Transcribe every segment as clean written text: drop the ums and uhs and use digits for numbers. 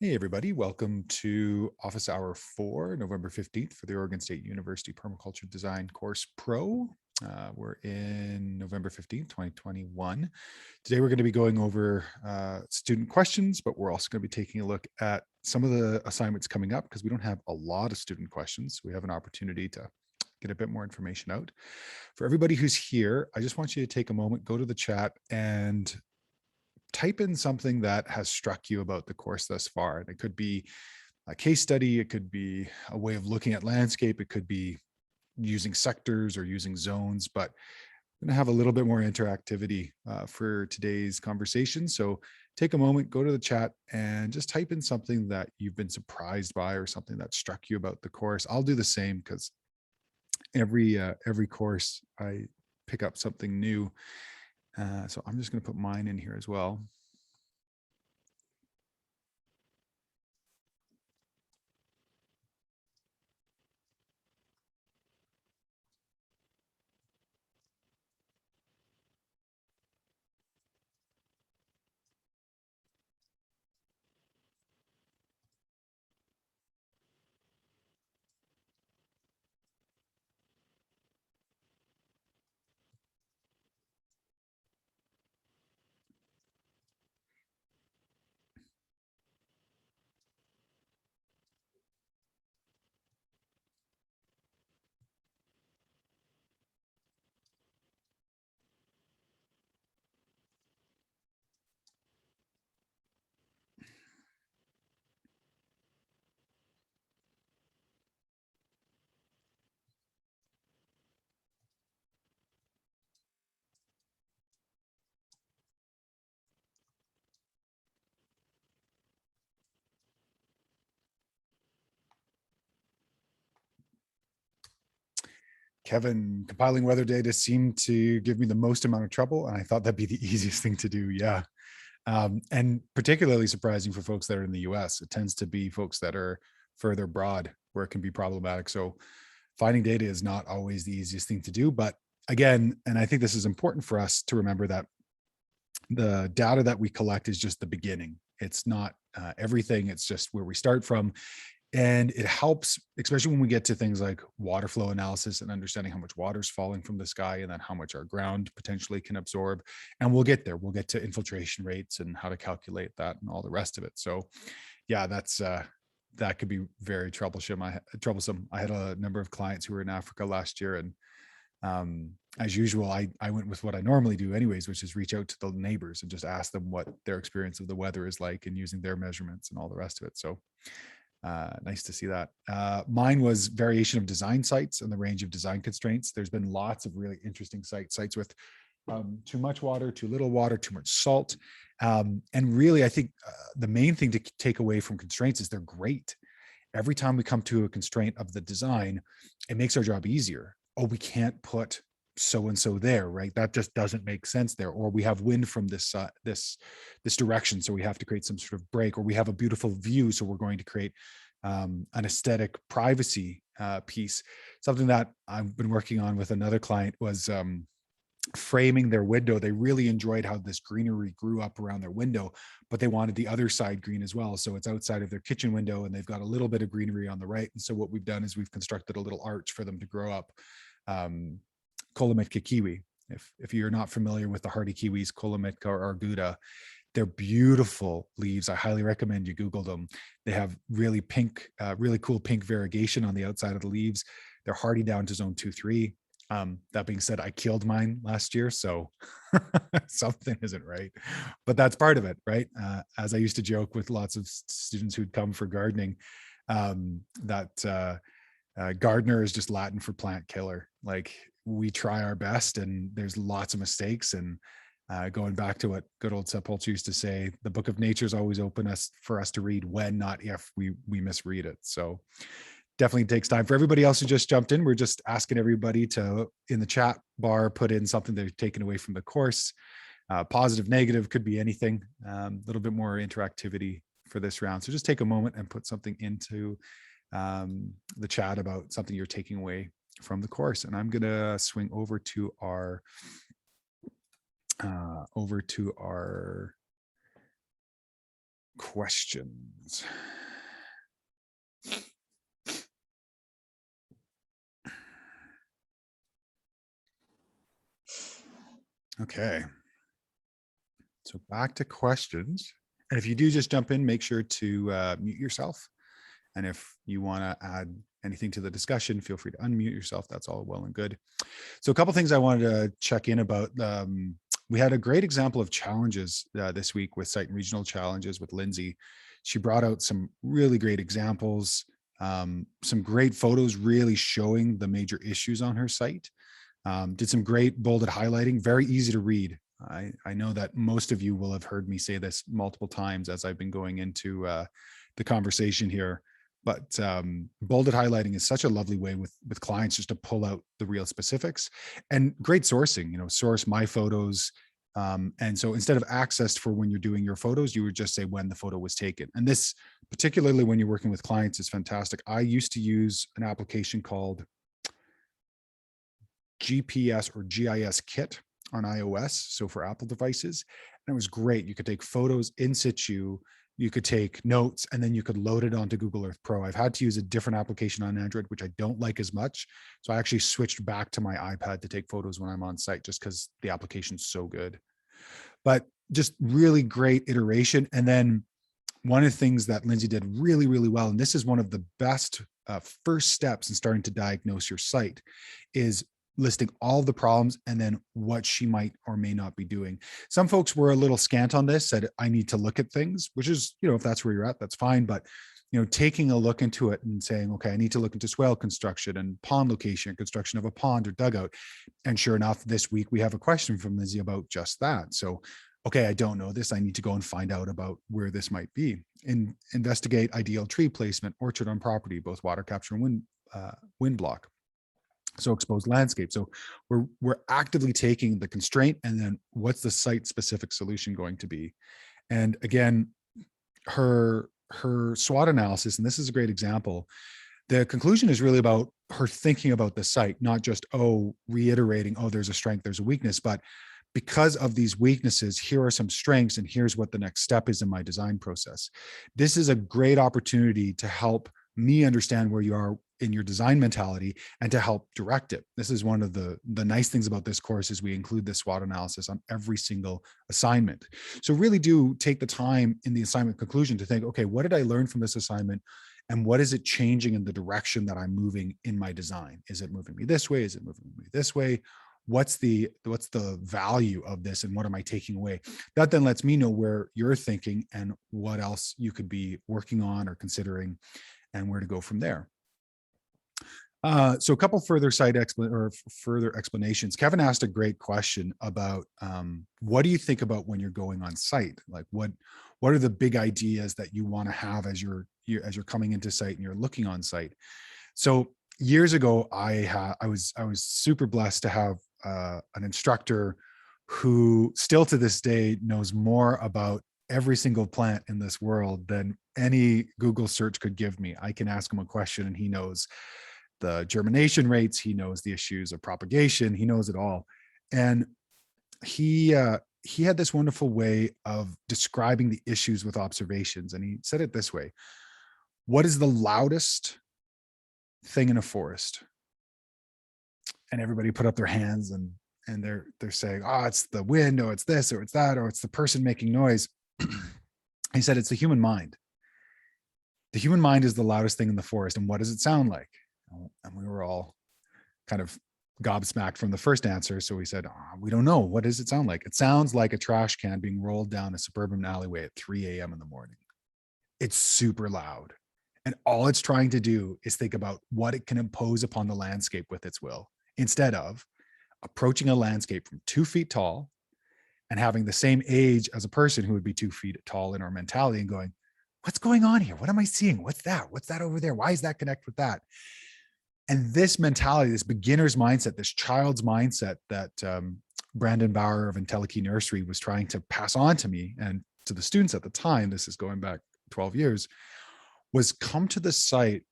Hey everybody, welcome to Office Hour 4, November 15th for the Oregon State University Permaculture Design Course Pro. We're in November 15th, 2021. Today we're going to be going over student questions, but we're also going to be taking a look at some of the assignments coming up because we don't have a lot of student questions. We have an opportunity to get a bit more information out. For everybody who's here, I just want you to take a moment, go to the chat and type in something that has struck you about the course thus far. And it could be a case study, it could be a way of looking at landscape, it could be using sectors or using zones, but I'm going to have a little bit more interactivity for today's conversation. So take a moment, go to the chat and just type in something that you've been surprised by or something that struck you about the course. I'll do the same because every course I pick up something new. So I'm just going to put mine in here as well. Kevin, compiling weather data seemed to give me the most amount of trouble, and I thought that'd be the easiest thing to do. Yeah. And particularly surprising for folks that are in the US. It tends to be folks that are further abroad where it can be problematic. So finding data is not always the easiest thing to do. But again, and I think this is important for us to remember that the data that we collect is just the beginning. It's not everything, it's just where we start from. And it helps, especially when we get to things like water flow analysis and understanding how much water is falling from the sky and then how much our ground potentially can absorb. And we'll get there. We'll get to infiltration rates and how to calculate that and all the rest of it. So yeah, that could be very troublesome. I had a number of clients who were in Africa last year, and as usual, I went with what I normally do anyways, which is reach out to the neighbors and just ask them what their experience of the weather is like and using their measurements and all the rest of it. So nice to see that. Mine was variation of design sites and the range of design constraints. There's been lots of really interesting sites with too much water, too little water, too much salt. And really, I think the main thing to take away from constraints is they're great. Every time we come to a constraint of the design, it makes our job easier. Oh, we can't put so and so there, right? That just doesn't make sense there. Or we have wind from this direction, so we have to create some sort of break. Or we have a beautiful view, so we're going to create an aesthetic privacy piece. Something that I've been working on with another client was framing their window. They really enjoyed how this greenery grew up around their window, but they wanted the other side green as well. So it's outside of their kitchen window and they've got a little bit of greenery on the right. And so what we've done is we've constructed a little arch for them to grow up. Colomitka kiwi. If you're not familiar with the hardy kiwis, Colomitka or Arguda, they're beautiful leaves. I highly recommend you Google them. They have really pink, really cool pink variegation on the outside of the leaves. They're hardy down to zone 2-3. That being said, I killed mine last year, so something isn't right, but that's part of it, right? As I used to joke with lots of students who'd come for gardening, that gardener is just Latin for plant killer. Like, we try our best and there's lots of mistakes. And going back to what good old Sepulchre used to say, the book of nature is always open for us to read when, not if, we misread it. So definitely takes time. For everybody else who just jumped in, we're just asking everybody to, in the chat bar, put in something they've taken away from the course. Positive, negative, could be anything. A little bit more interactivity for this round. So just take a moment and put something into the chat about something you're taking away from the course. And I'm going to swing over to our questions. Okay. So back to questions. And if you do just jump in, make sure to mute yourself. And if you want to add anything to the discussion, feel free to unmute yourself. That's all well and good. So a couple of things I wanted to check in about. We had a great example of challenges this week with site and regional challenges with Lindsay. She brought out some really great examples, some great photos really showing the major issues on her site. Did some great bolded highlighting, very easy to read. I know that most of you will have heard me say this multiple times as I've been going into the conversation here, but bolded highlighting is such a lovely way with clients just to pull out the real specifics, and great sourcing, source my photos. And so instead of accessed for when you're doing your photos, you would just say when the photo was taken. And this, particularly when you're working with clients, is fantastic. I used to use an application called GPS or GIS Kit on iOS, so for Apple devices. And it was great. You could take photos in situ, you could take notes, and then you could load it onto Google Earth Pro. I've had to use a different application on Android, which I don't like as much. So I actually switched back to my iPad to take photos when I'm on site, just because the application's so good. But just really great iteration. And then one of the things that Lindsay did really, really well, and this is one of the best first steps in starting to diagnose your site, is listing all the problems and then what she might or may not be doing. Some folks were a little scant on this, said, I need to look at things, which is, if that's where you're at, that's fine. But, taking a look into it and saying, okay, I need to look into swale construction and pond location, construction of a pond or dugout. And sure enough, this week we have a question from Lindsay about just that. So, okay, I don't know this. I need to go and find out about where this might be. And investigate ideal tree placement, orchard on property, both water capture and wind block. So exposed landscape. So we're actively taking the constraint and then what's the site specific solution going to be? And again, her SWOT analysis, and this is a great example, the conclusion is really about her thinking about the site, not just, reiterating, there's a strength, there's a weakness, but because of these weaknesses, here are some strengths and here's what the next step is in my design process. This is a great opportunity to help me understand where you are in your design mentality and to help direct it. This is one of the nice things about this course is we include this SWOT analysis on every single assignment. So really do take the time in the assignment conclusion to think, okay, what did I learn from this assignment? And what is it changing in the direction that I'm moving in my design? Is it moving me this way? Is it moving me this way? What's the value of this and what am I taking away? That then lets me know where you're thinking and what else you could be working on or considering and where to go from there. So a couple further further explanations. Kevin asked a great question about what do you think about when you're going on site? Like what are the big ideas that you want to have as you're coming into site and you're looking on site? So years ago, I was super blessed to have an instructor who still to this day knows more about every single plant in this world than any Google search could give me. I can ask him a question and he knows the germination rates, he knows the issues of propagation, he knows it all. And he had this wonderful way of describing the issues with observations. And he said it this way: what is the loudest thing in a forest? And everybody put up their hands and they're saying, it's the wind, or it's this, or it's that, or it's the person making noise. He said, it's the human mind. The human mind is the loudest thing in the forest. And what does it sound like? And we were all kind of gobsmacked from the first answer. So we said, we don't know. What does it sound like? It sounds like a trash can being rolled down a suburban alleyway at 3 a.m. in the morning. It's super loud. And all it's trying to do is think about what it can impose upon the landscape with its will, instead of approaching a landscape from 2 feet tall and having the same age as a person who would be 2 feet tall in our mentality and going, what's going on here? What am I seeing? What's that? What's that over there? Why does that connect with that? And this mentality, this beginner's mindset, this child's mindset that Brandon Bauer of Entelechy Nursery was trying to pass on to me and to the students at the time, this is going back 12 years, was come to the site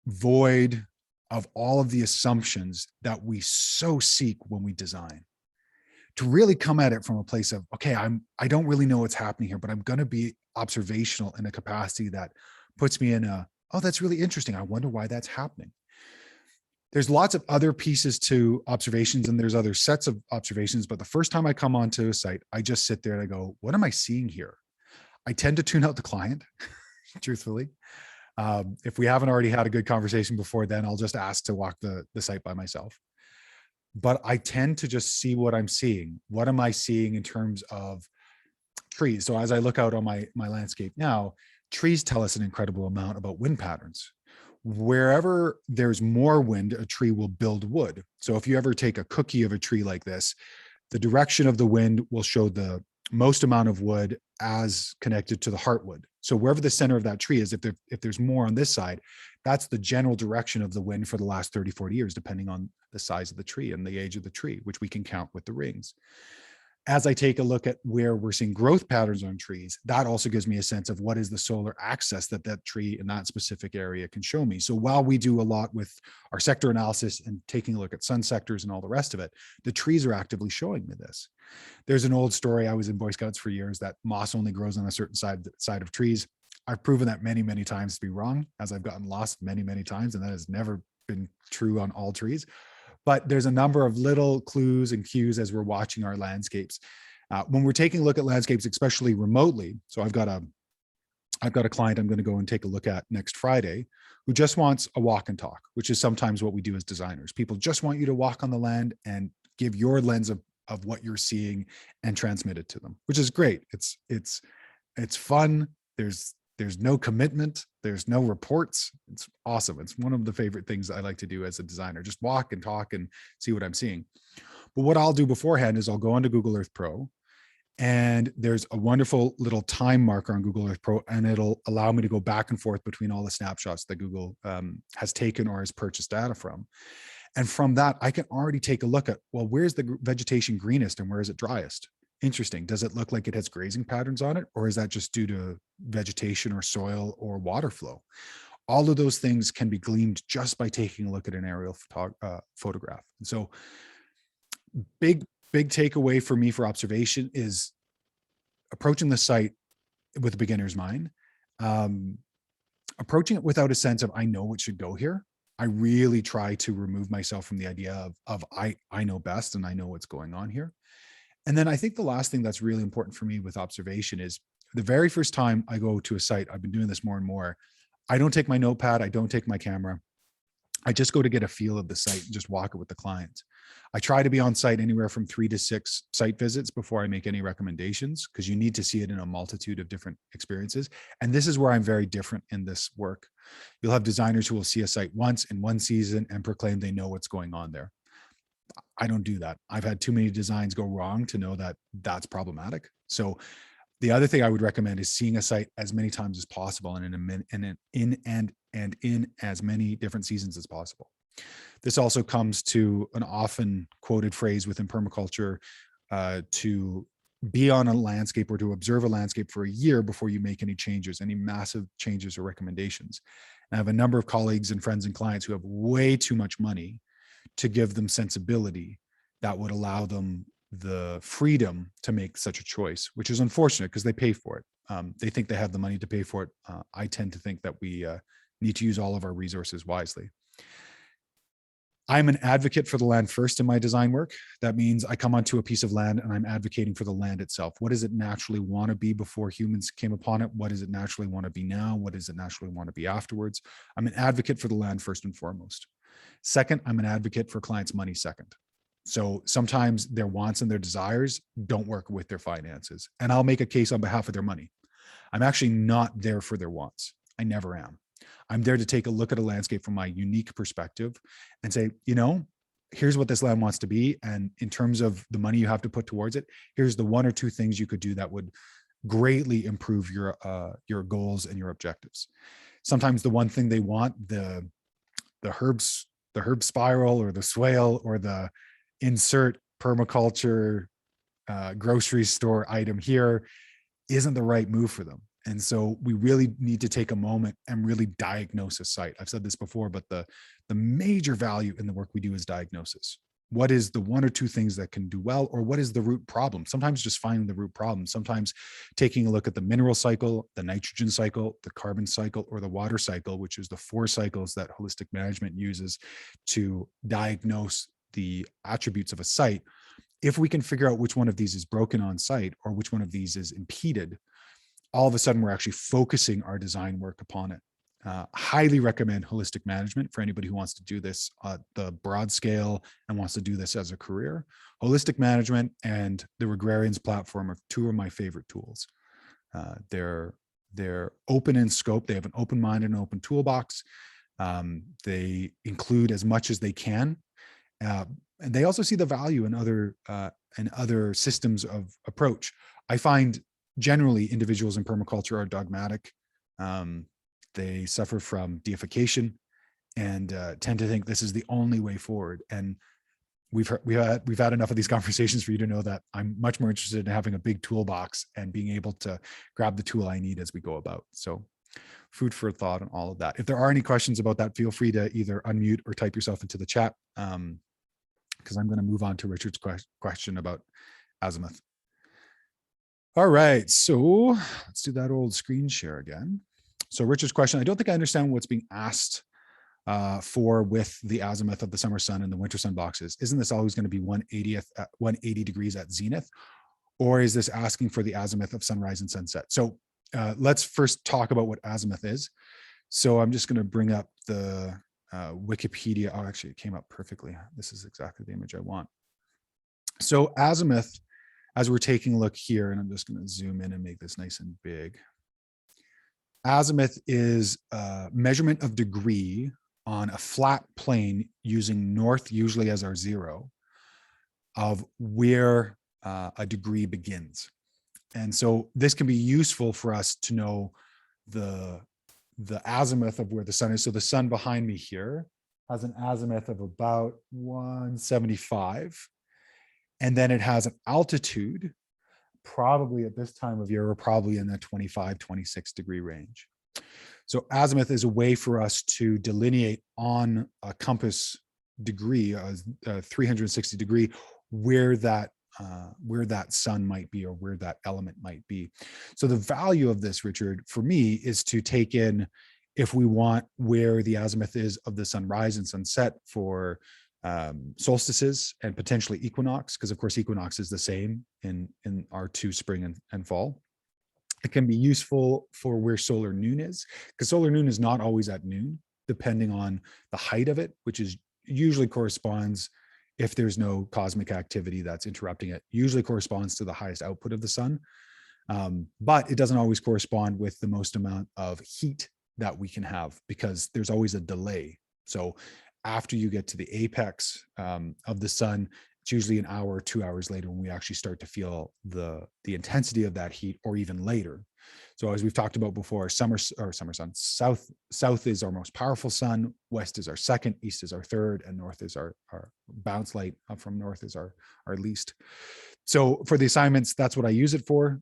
void of all of the assumptions that we so seek when we design. to really come at it from a place of, okay, I don't really know what's happening here, but I'm going to be observational in a capacity that puts me in a, oh, that's really interesting. I wonder why that's happening. There's lots of other pieces to observations, and there's other sets of observations. But the first time I come onto a site, I just sit there and I go, what am I seeing here? I tend to tune out the client, truthfully. If we haven't already had a good conversation before, then I'll just ask to walk the site by myself. But I tend to just see what I'm seeing. What am I seeing in terms of trees? So as I look out on my landscape now, trees tell us an incredible amount about wind patterns. Wherever there's more wind, a tree will build wood. So if you ever take a cookie of a tree like this, the direction of the wind will show the most amount of wood as connected to the heartwood. So wherever the center of that tree is, if there's more on this side, that's the general direction of the wind for the last 30, 40 years, depending on the size of the tree and the age of the tree, which we can count with the rings. As I take a look at where we're seeing growth patterns on trees, that also gives me a sense of what is the solar access that that tree in that specific area can show me. So while we do a lot with our sector analysis and taking a look at sun sectors and all the rest of it, the trees are actively showing me this. There's an old story. I was in Boy Scouts for years that moss only grows on a certain side of trees. I've proven that many, many times to be wrong, as I've gotten lost many, many times, and that has never been true on all trees. But there's a number of little clues and cues as we're watching our landscapes. When we're taking a look at landscapes, especially remotely, so I've got a client I'm going to go and take a look at next Friday who just wants a walk and talk, which is sometimes what we do as designers. People just want you to walk on the land and give your lens of what you're seeing and transmit it to them, which is great. It's fun. There's no commitment. There's no reports. It's awesome. It's one of the favorite things I like to do as a designer, just walk and talk and see what I'm seeing. But what I'll do beforehand is I'll go onto Google Earth Pro, and there's a wonderful little time marker on Google Earth Pro, and it'll allow me to go back and forth between all the snapshots that Google has taken or has purchased data from. And from that, I can already take a look at, well, where's the vegetation greenest and where is it driest? Interesting. Does it look like it has grazing patterns on it, or is that just due to vegetation or soil or water flow? All of those things can be gleaned just by taking a look at an aerial photograph. And so big takeaway for me for observation is approaching the site with a beginner's mind, approaching it without a sense of, I know what should go here. I really try to remove myself from the idea of I know best and I know what's going on here. And then I think the last thing that's really important for me with observation is the very first time I go to a site, I've been doing this more and more, I don't take my notepad, I don't take my camera. I just go to get a feel of the site and just walk it with the client. I try to be on site anywhere from 3 to 6 site visits before I make any recommendations, because you need to see it in a multitude of different experiences. And this is where I'm very different in this work. You'll have designers who will see a site once in one season and proclaim they know what's going on there. I don't do that. I've had too many designs go wrong to know that that's problematic. So the other thing I would recommend is seeing a site as many times as possible and in as many different seasons as possible. This also comes to an often quoted phrase within permaculture, to be on a landscape or to observe a landscape for a year before you make any changes, any massive changes or recommendations. And I have a number of colleagues and friends and clients who have way too much money to give them sensibility that would allow them the freedom to make such a choice, which is unfortunate because they pay for it. They think they have the money to pay for it. I tend to think that we need to use all of our resources wisely. I'm an advocate for the land first in my design work. That means I come onto a piece of land and I'm advocating for the land itself. What does it naturally want to be before humans came upon it? What does it naturally want to be now? What does it naturally want to be afterwards? I'm an advocate for the land first and foremost. Second, I'm an advocate for clients' money second. So sometimes their wants and their desires don't work with their finances, and I'll make a case on behalf of their money. I'm actually not there for their wants. I never am. I'm there to take a look at a landscape from my unique perspective and say, here's what this land wants to be. And in terms of the money you have to put towards it, here's the 1 or 2 things you could do that would greatly improve your goals and your objectives. Sometimes the one thing they want, the herb spiral or the swale or the insert permaculture grocery store item here, isn't the right move for them. And so we really need to take a moment and really diagnose a site. I've said this before, but the major value in the work we do is diagnosis. what is the one or two things that can do well, or what is the root problem? Sometimes just finding the root problem, sometimes taking a look at the mineral cycle, the nitrogen cycle, the carbon cycle, or the water cycle, which is the 4 cycles that holistic management uses to diagnose the attributes of a site. If we can figure out which one of these is broken on site or which one of these is impeded, all of a sudden we're actually focusing our design work upon it. Highly recommend holistic management for anybody who wants to do this at the broad scale and wants to do this as a career. Holistic management and the Regrearion's platform are 2 of my favorite tools. They're open in scope. They have an open mind and an open toolbox. They include as much as they can. And they also see the value in other systems of approach. I find generally individuals in permaculture are dogmatic. They suffer from deification and tend to think this is the only way forward. And we've had enough of these conversations for you to know that I'm much more interested in having a big toolbox and being able to grab the tool I need as we go about. So food for thought on all of that. If there are any questions about that, feel free to either unmute or type yourself into the chat, because I'm going to move on to Richard's question about Azimuth. All right, so let's do that old screen share again. So Richard's question, I don't think I understand what's being asked for with the azimuth of the summer sun and the winter sun boxes. Isn't this always going to be 180 degrees at zenith? Or is this asking for the azimuth of sunrise and sunset? So let's first talk about what azimuth is. So I'm just going to bring up the Wikipedia. Oh, actually, it came up perfectly. This is exactly the image I want. So azimuth, as we're taking a look here, and I'm just going to zoom in and make this nice and big. Azimuth is a measurement of degree on a flat plane using north usually as our 0 of where a degree begins. And so this can be useful for us to know the azimuth of where the sun is. So the sun behind me here has an azimuth of about 175. And then it has an altitude, probably at this time of year, we're probably in the 25, 26 degree range. So azimuth is a way for us to delineate on a compass degree, a 360 degree, where that sun might be or where that element might be. So the value of this, Richard, for me, is to take in, if we want where the azimuth is of the sunrise and sunset for solstices and potentially equinox, because of course equinox is the same in our 2 spring and fall. It can be useful for where solar noon is, because solar noon is not always at noon, depending on the height of it, which is usually corresponds, if there's no cosmic activity that's interrupting it, usually corresponds to the highest output of the sun. But it doesn't always correspond with the most amount of heat that we can have, because there's always a delay. So after you get to the apex of the sun, it's usually an hour or 2 hours later when we actually start to feel the intensity of that heat, or even later. So as we've talked about before, summer sun, south is our most powerful sun, west is our second, east is our third, and north is our bounce light from north is our least. So for the assignments, that's what I use it for.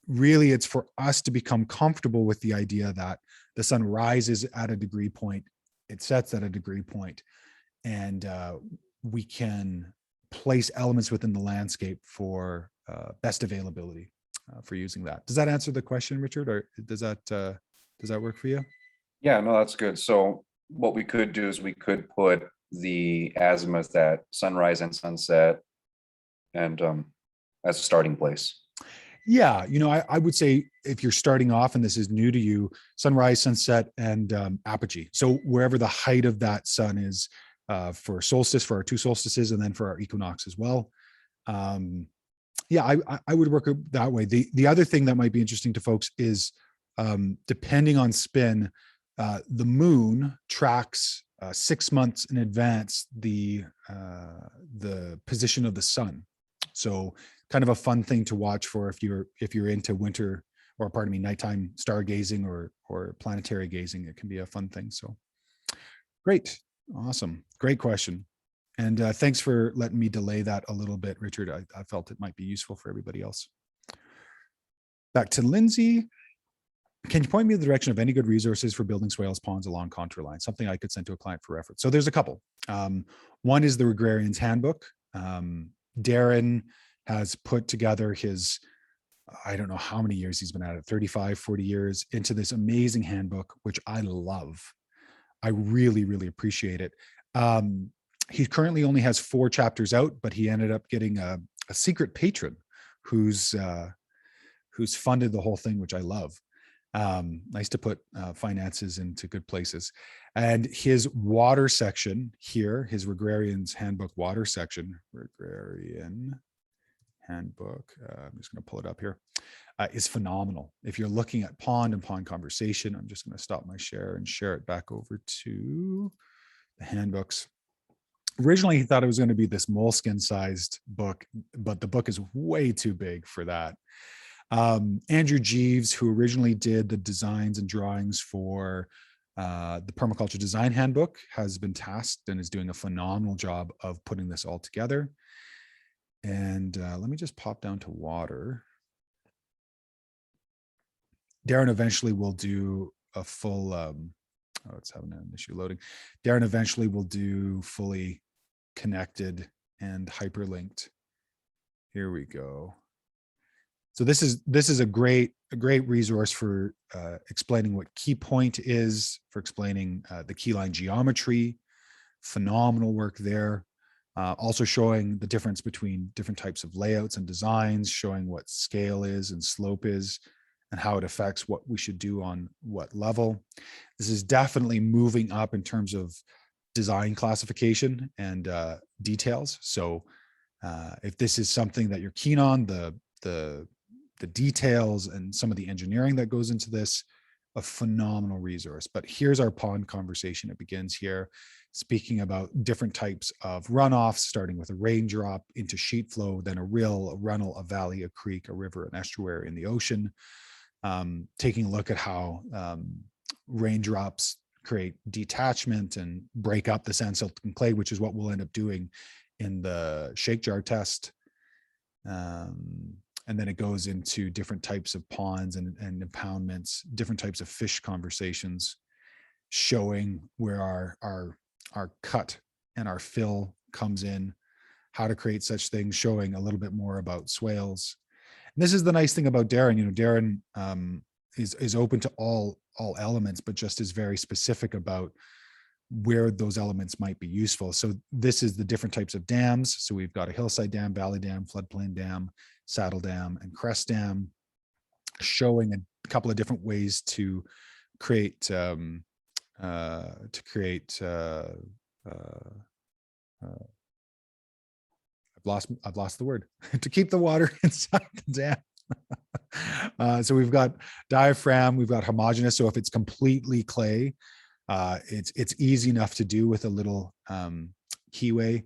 Really it's for us to become comfortable with the idea that the sun rises at a degree point, it sets at a degree point, and we can place elements within the landscape for best availability for using that. Does that answer the question, Richard, or does that work for you? Yeah, no, that's good. So what we could do is we could put the azimuth at sunrise and sunset, and as a starting place. Yeah, I would say if you're starting off and this is new to you, sunrise, sunset, and apogee. So wherever the height of that sun is for solstice, for our 2 solstices, and then for our equinox as well. Yeah, I would work that way. The other thing that might be interesting to folks is depending on spin, the moon tracks 6 months in advance the position of the sun. So kind of a fun thing to watch for if you're into winter, or pardon me, nighttime stargazing or planetary gazing. It can be a fun thing. So great. Awesome. Great question. And thanks for letting me delay that a little bit, Richard. I felt it might be useful for everybody else. Back to Lindsay. can you point me in the direction of any good resources for building swales ponds along contour lines? Something I could send to a client for reference. So there's a couple. One is the Regrearion's Handbook. Darren has put together his, I don't know how many years he's been at it, 35, 40 years, into this amazing handbook, which I love. I really, really appreciate it. He currently only has 4 chapters out, but he ended up getting a secret patron who's funded the whole thing, which I love. Nice to put finances into good places. And his water section here, his Regrearion's Handbook water section, Regrearion Handbook, I'm just going to pull it up here, is phenomenal. If you're looking at pond and pond conversation, I'm just going to stop my share and share it back over to the handbooks. Originally, he thought it was going to be this moleskin sized book, but the book is way too big for that. Andrew Jeeves, who originally did the designs and drawings for the Permaculture Design Handbook, has been tasked and is doing a phenomenal job of putting this all together. And let me just pop down to water. Darren eventually will do a full, oh, it's having an issue loading. Darren eventually will do fully connected and hyperlinked. Here we go. So this is a great resource for explaining what key point is, for explaining the keyline geometry. Phenomenal work there. Also showing the difference between different types of layouts and designs, showing what scale is and slope is, and how it affects what we should do on what level. This is definitely moving up in terms of design classification and details. So if this is something that you're keen on, the details and some of the engineering that goes into this, a phenomenal resource. But here's our pond conversation. It begins here, speaking about different types of runoffs, starting with a raindrop into sheet flow, then a rill, a runnel, a valley, a creek, a river, an estuary in the ocean. Taking a look at how raindrops create detachment and break up the sand, silt, and clay, which is what we'll end up doing in the shake jar test. And then it goes into different types of ponds and impoundments, different types of fish conversations, showing where our cut and our fill comes in, how to create such things, showing a little bit more about swales. And this is the nice thing about Darren. You know, Darren is open to all elements, but just is very specific about where those elements might be useful. So this is the different types of dams. So we've got a hillside dam, valley dam, floodplain dam, saddle dam, and crest dam, showing a couple of different ways to create I've lost the word to keep the water inside the dam. So we've got diaphragm, we've got homogeneous. So if it's completely clay, it's easy enough to do with a little keyway.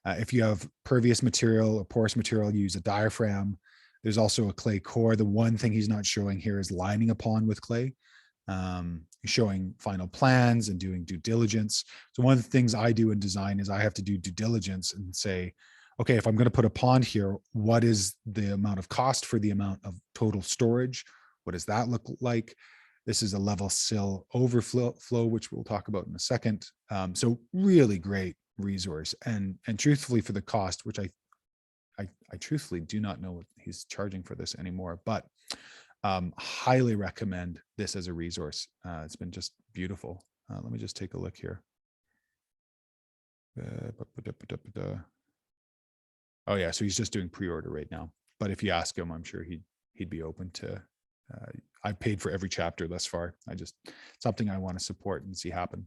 If you have pervious material or porous material, use a diaphragm. There's also a clay core. The one thing he's not showing here is lining a pond with clay. Showing final plans and doing due diligence. So one of the things I do in design is I have to do due diligence and say, okay, if I'm going to put a pond here, what is the amount of cost for the amount of total storage? What does that look like? This is a level sill overflow, which we'll talk about in a second. So really great resource. And truthfully, for the cost, which I truthfully do not know what he's charging for this anymore, but highly recommend this as a resource. It's been just beautiful. Let me just take a look here. Oh yeah, so he's just doing pre-order right now. But if you ask him, I'm sure he'd be open to. I've paid for every chapter thus far. Something I want to support and see happen.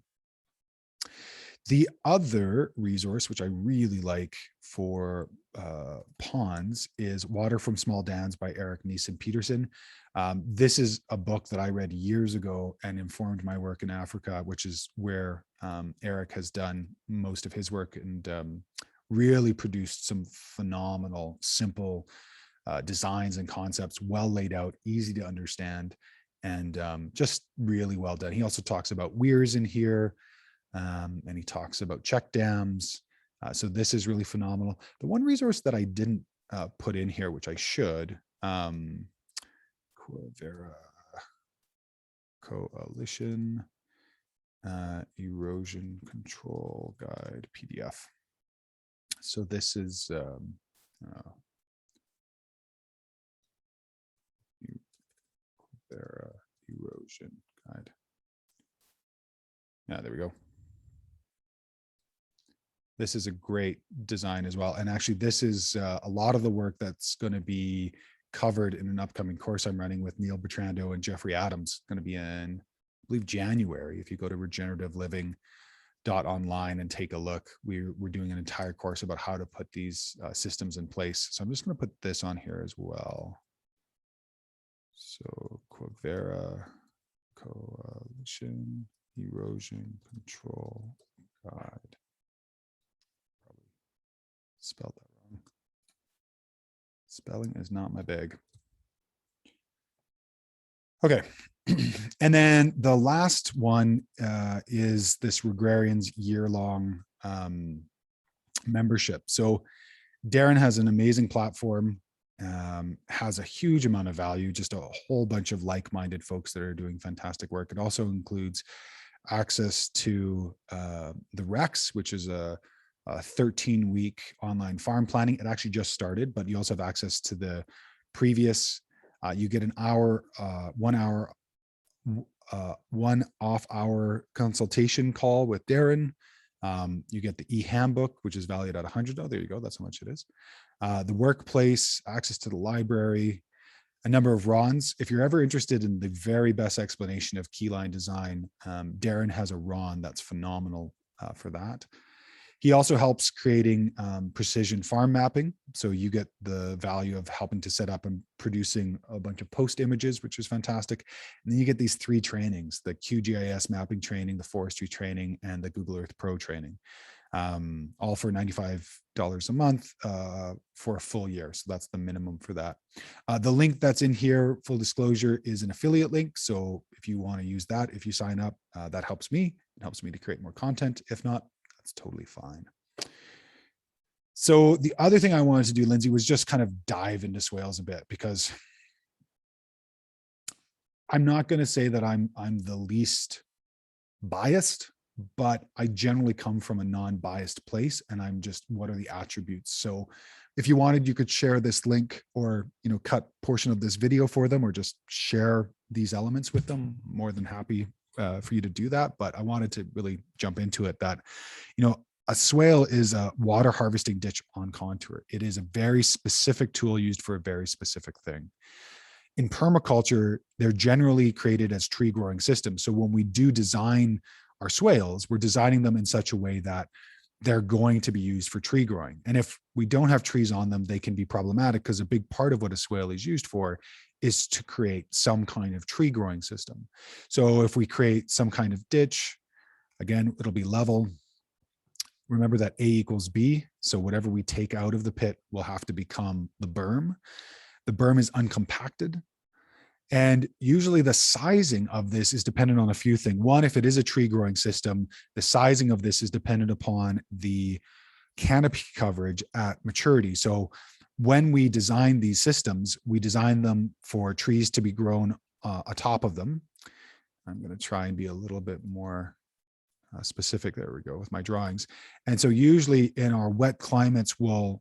The other resource, which I really like for ponds, is Water from Small Dams by Eric Neeson-Peterson. This is a book that I read years ago and informed my work in Africa, which is where Eric has done most of his work, and really produced some phenomenal, simple designs and concepts, well laid out, easy to understand, and just really well done. He also talks about weirs in here. And he talks about check dams. So this is really phenomenal. The one resource that I didn't put in here, which I should, Quivera. Coalition Erosion Control Guide PDF. So this is their erosion guide. Yeah, there we go. This is a great design as well. And actually, this is a lot of the work that's going to be covered in an upcoming course I'm running with Neil Bertrando and Jeffrey Adams. Going to be in, I believe, January. If you go to regenerativeliving.online and take a look, we're doing an entire course about how to put these systems in place. So I'm just going to put this on here as well. So Quagvera Coalition Erosion Control Guide. Probably spelled that wrong. Spelling is not my bag. Okay. And then the last one is this Regrearion's year-long membership. So Darren has an amazing platform, has a huge amount of value, just a whole bunch of like-minded folks that are doing fantastic work. It also includes access to the Rex, which is a 13-week online farm planning. It actually just started, but you also have access to the previous. You get an hour, 1 hour, 1 off-hour consultation call with Darren. You get the e-handbook, which is valued at 100. Oh, there you go. That's how much it is. The workplace, access to the library, a number of RONs. If you're ever interested in the very best explanation of keyline design, Darren has a RON that's phenomenal for that. He also helps creating precision farm mapping. So you get the value of helping to set up and producing a bunch of post images, which is fantastic. And then you get these 3 trainings, the QGIS mapping training, the forestry training, and the Google Earth Pro training, all for $95 a month for a full year. So that's the minimum for that. The link that's in here, full disclosure, is an affiliate link. So if you want to use that, if you sign up, that helps me. It helps me to create more content. If not, that's totally fine. So the other thing I wanted to do, Lindsay, was just kind of dive into Swales a bit, because I'm not going to say that I'm the least biased, but I generally come from a non-biased place, and I'm just, what are the attributes? So if you wanted, you could share this link, or, you know, cut portion of this video for them, or just share these elements with them. More than happy for you to do that. But I wanted to really jump into it, that, you know, a swale is a water harvesting ditch on contour. It is a very specific tool used for a very specific thing. In permaculture, they're generally created as tree growing systems. So when we do design our swales, we're designing them in such a way that they're going to be used for tree growing. And if we don't have trees on them, they can be problematic, because a big part of what a swale is used for is to create some kind of tree growing system. So if we create some kind of ditch, again, it'll be level. Remember that A equals B. So whatever we take out of the pit will have to become the berm. The berm is uncompacted. And usually the sizing of this is dependent on a few things. One, if it is a tree growing system, the sizing of this is dependent upon the canopy coverage at maturity. So when we design these systems, we design them for trees to be grown atop of them. I'm going to try and be a little bit more specific. There we go with my drawings. And so usually in our wet climates, we'll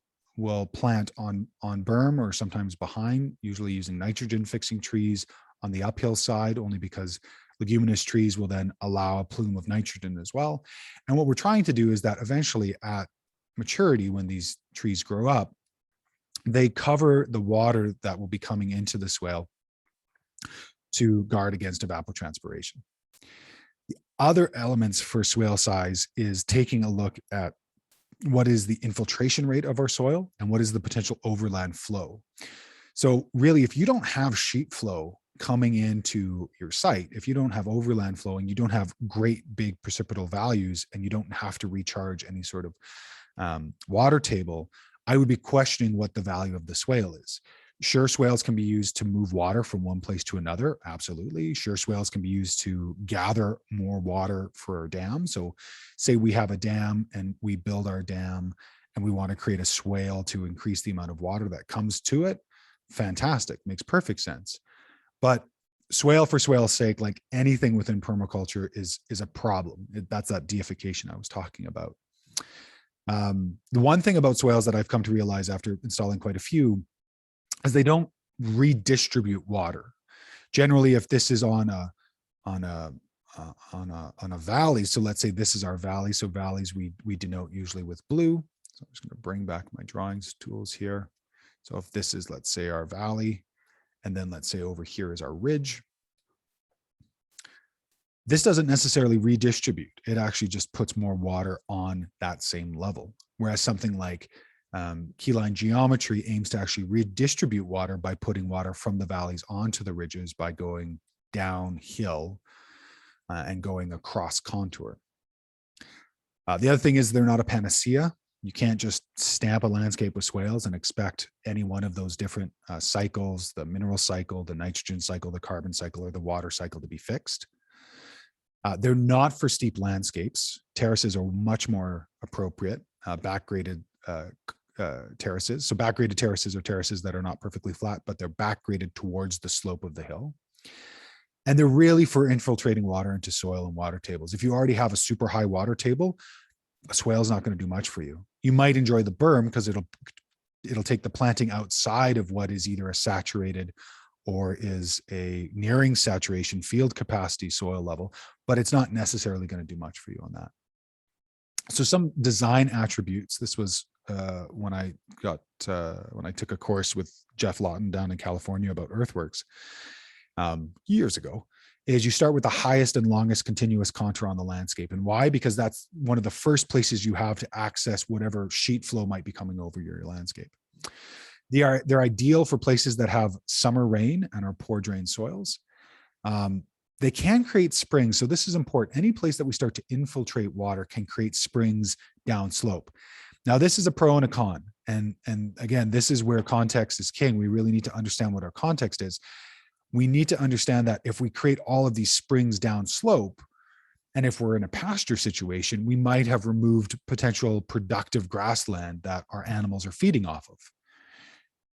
plant on berm, or sometimes behind, usually using nitrogen fixing trees on the uphill side, only because leguminous trees will then allow a plume of nitrogen as well. And what we're trying to do is that eventually at maturity, when these trees grow up, they cover the water that will be coming into the swale to guard against evapotranspiration. The other elements for swale size is taking a look at what is the infiltration rate of our soil and what is the potential overland flow. So really, if you don't have sheet flow coming into your site, if you don't have overland flow and you don't have great big precipitable values, and you don't have to recharge any sort of water table, I would be questioning what the value of the swale is. Sure, swales can be used to move water from one place to another. Absolutely. Sure, swales can be used to gather more water for our dam. So say we have a dam and we build our dam and we want to create a swale to increase the amount of water that comes to it. Fantastic. Makes perfect sense. But swale for swale's sake, like anything within permaculture is a problem. That's that deification I was talking about. The one thing about swales that I've come to realize after installing quite a few is they don't redistribute water. Generally, if this is on a valley, so let's say this is our valley. So valleys we denote usually with blue. So I'm just going to bring back my drawings tools here. So if this is, let's say, our valley, and then let's say over here is our ridge, this doesn't necessarily redistribute. It actually just puts more water on that same level. Whereas something like keyline geometry aims to actually redistribute water by putting water from the valleys onto the ridges by going downhill and going across contour. The other thing is they're not a panacea. You can't just stamp a landscape with swales and expect any one of those different cycles, the mineral cycle, the nitrogen cycle, the carbon cycle, or the water cycle to be fixed. They're not for steep landscapes. Terraces are much more appropriate, back-graded terraces. So back-graded terraces are terraces that are not perfectly flat, but they're back-graded towards the slope of the hill. And they're really for infiltrating water into soil and water tables. If you already have a super high water table, a swale is not going to do much for you. You might enjoy the berm because it'll take the planting outside of what is either a saturated or is a nearing saturation field capacity soil level, but it's not necessarily going to do much for you on that. So some design attributes. This was when I took a course with Jeff Lawton down in California about earthworks years ago, is you start with the highest and longest continuous contour on the landscape. And why? Because that's one of the first places you have to access whatever sheet flow might be coming over your landscape. They're ideal for places that have summer rain and are poor drain soils. They can create springs. So this is important. Any place that we start to infiltrate water can create springs downslope. Now, this is a pro and a con. And again, this is where context is king. We really need to understand what our context is. We need to understand that if we create all of these springs downslope, and if we're in a pasture situation, we might have removed potential productive grassland that our animals are feeding off of.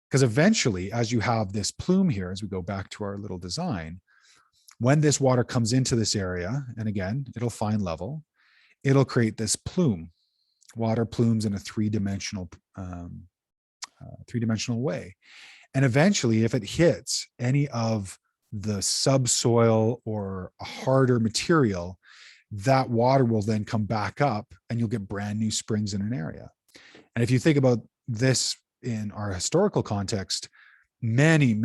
Because eventually, as you have this plume here, as we go back to our little design, when this water comes into this area, and again, it'll find level, it'll create this plume. Water plumes in a three-dimensional way. And eventually, if it hits any of the subsoil or a harder material, that water will then come back up and you'll get brand new springs in an area. And if you think about this in our historical context, many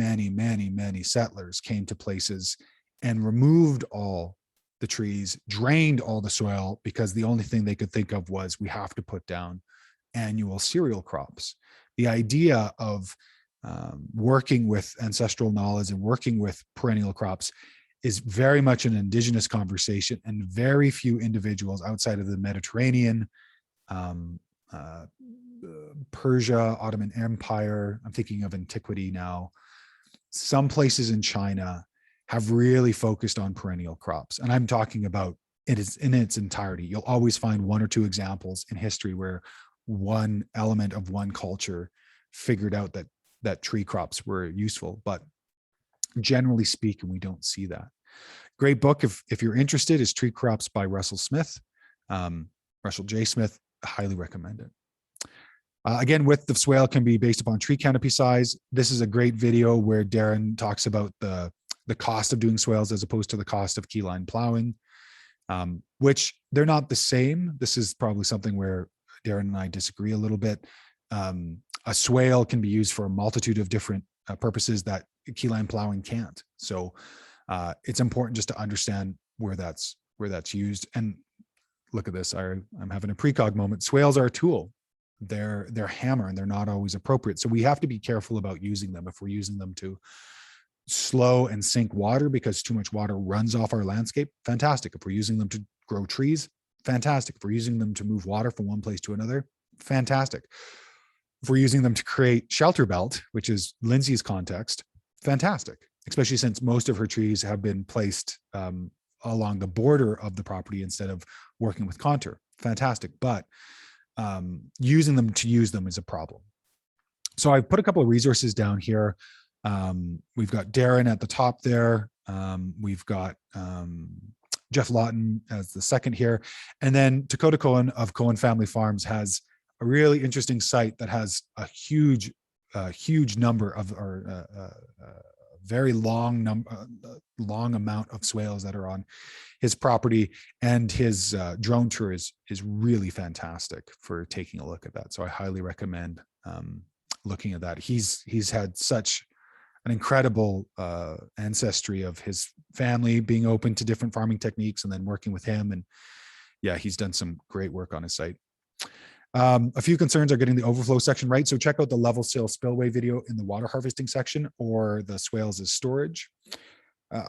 settlers came to places and removed all the trees, drained all the soil, because the only thing they could think of was, we have to put down annual cereal crops. The idea of working with ancestral knowledge and working with perennial crops is very much an indigenous conversation, and very few individuals outside of the Mediterranean, Persia, Ottoman Empire, I'm thinking of antiquity now, some places in China have really focused on perennial crops. And I'm talking about it is in its entirety. You'll always find one or two examples in history where one element of one culture figured out that tree crops were useful, but generally speaking, we don't see that. Great book if you're interested is Tree Crops by Russell Smith, Russell J. Smith. Highly recommend it. Again, width of swale can be based upon tree canopy size. This is a great video where Darren talks about the cost of doing swales as opposed to the cost of keyline plowing, which they're not the same. This is probably something where Darren and I disagree a little bit. A swale can be used for a multitude of different purposes that keyline plowing can't. So it's important just to understand where that's used. And look at this, I'm having a precog moment. Swales are a tool. They're hammer, and they're not always appropriate. So we have to be careful about using them. If we're using them to slow and sink water because too much water runs off our landscape, fantastic. If we're using them to grow trees, fantastic. If we're using them to move water from one place to another, fantastic. If we're using them to create shelter belt, which is Lindsay's context, fantastic, especially since most of her trees have been placed along the border of the property instead of working with contour, fantastic. But using them to use them is a problem. So I've put a couple of resources down here. We've got Darren at the top there. We've got Jeff Lawton as the second here. And then Dakota Cohen of Cohen Family Farms has a really interesting site that has a huge number of, or very long amount of swales that are on his property, and his drone tour is really fantastic for taking a look at that. So I highly recommend looking at that. He's had such an incredible ancestry of his family being open to different farming techniques and then working with him. And yeah, he's done some great work on his site. A few concerns are getting the overflow section right. So check out the level sill spillway video in the water harvesting section, or the swales as storage.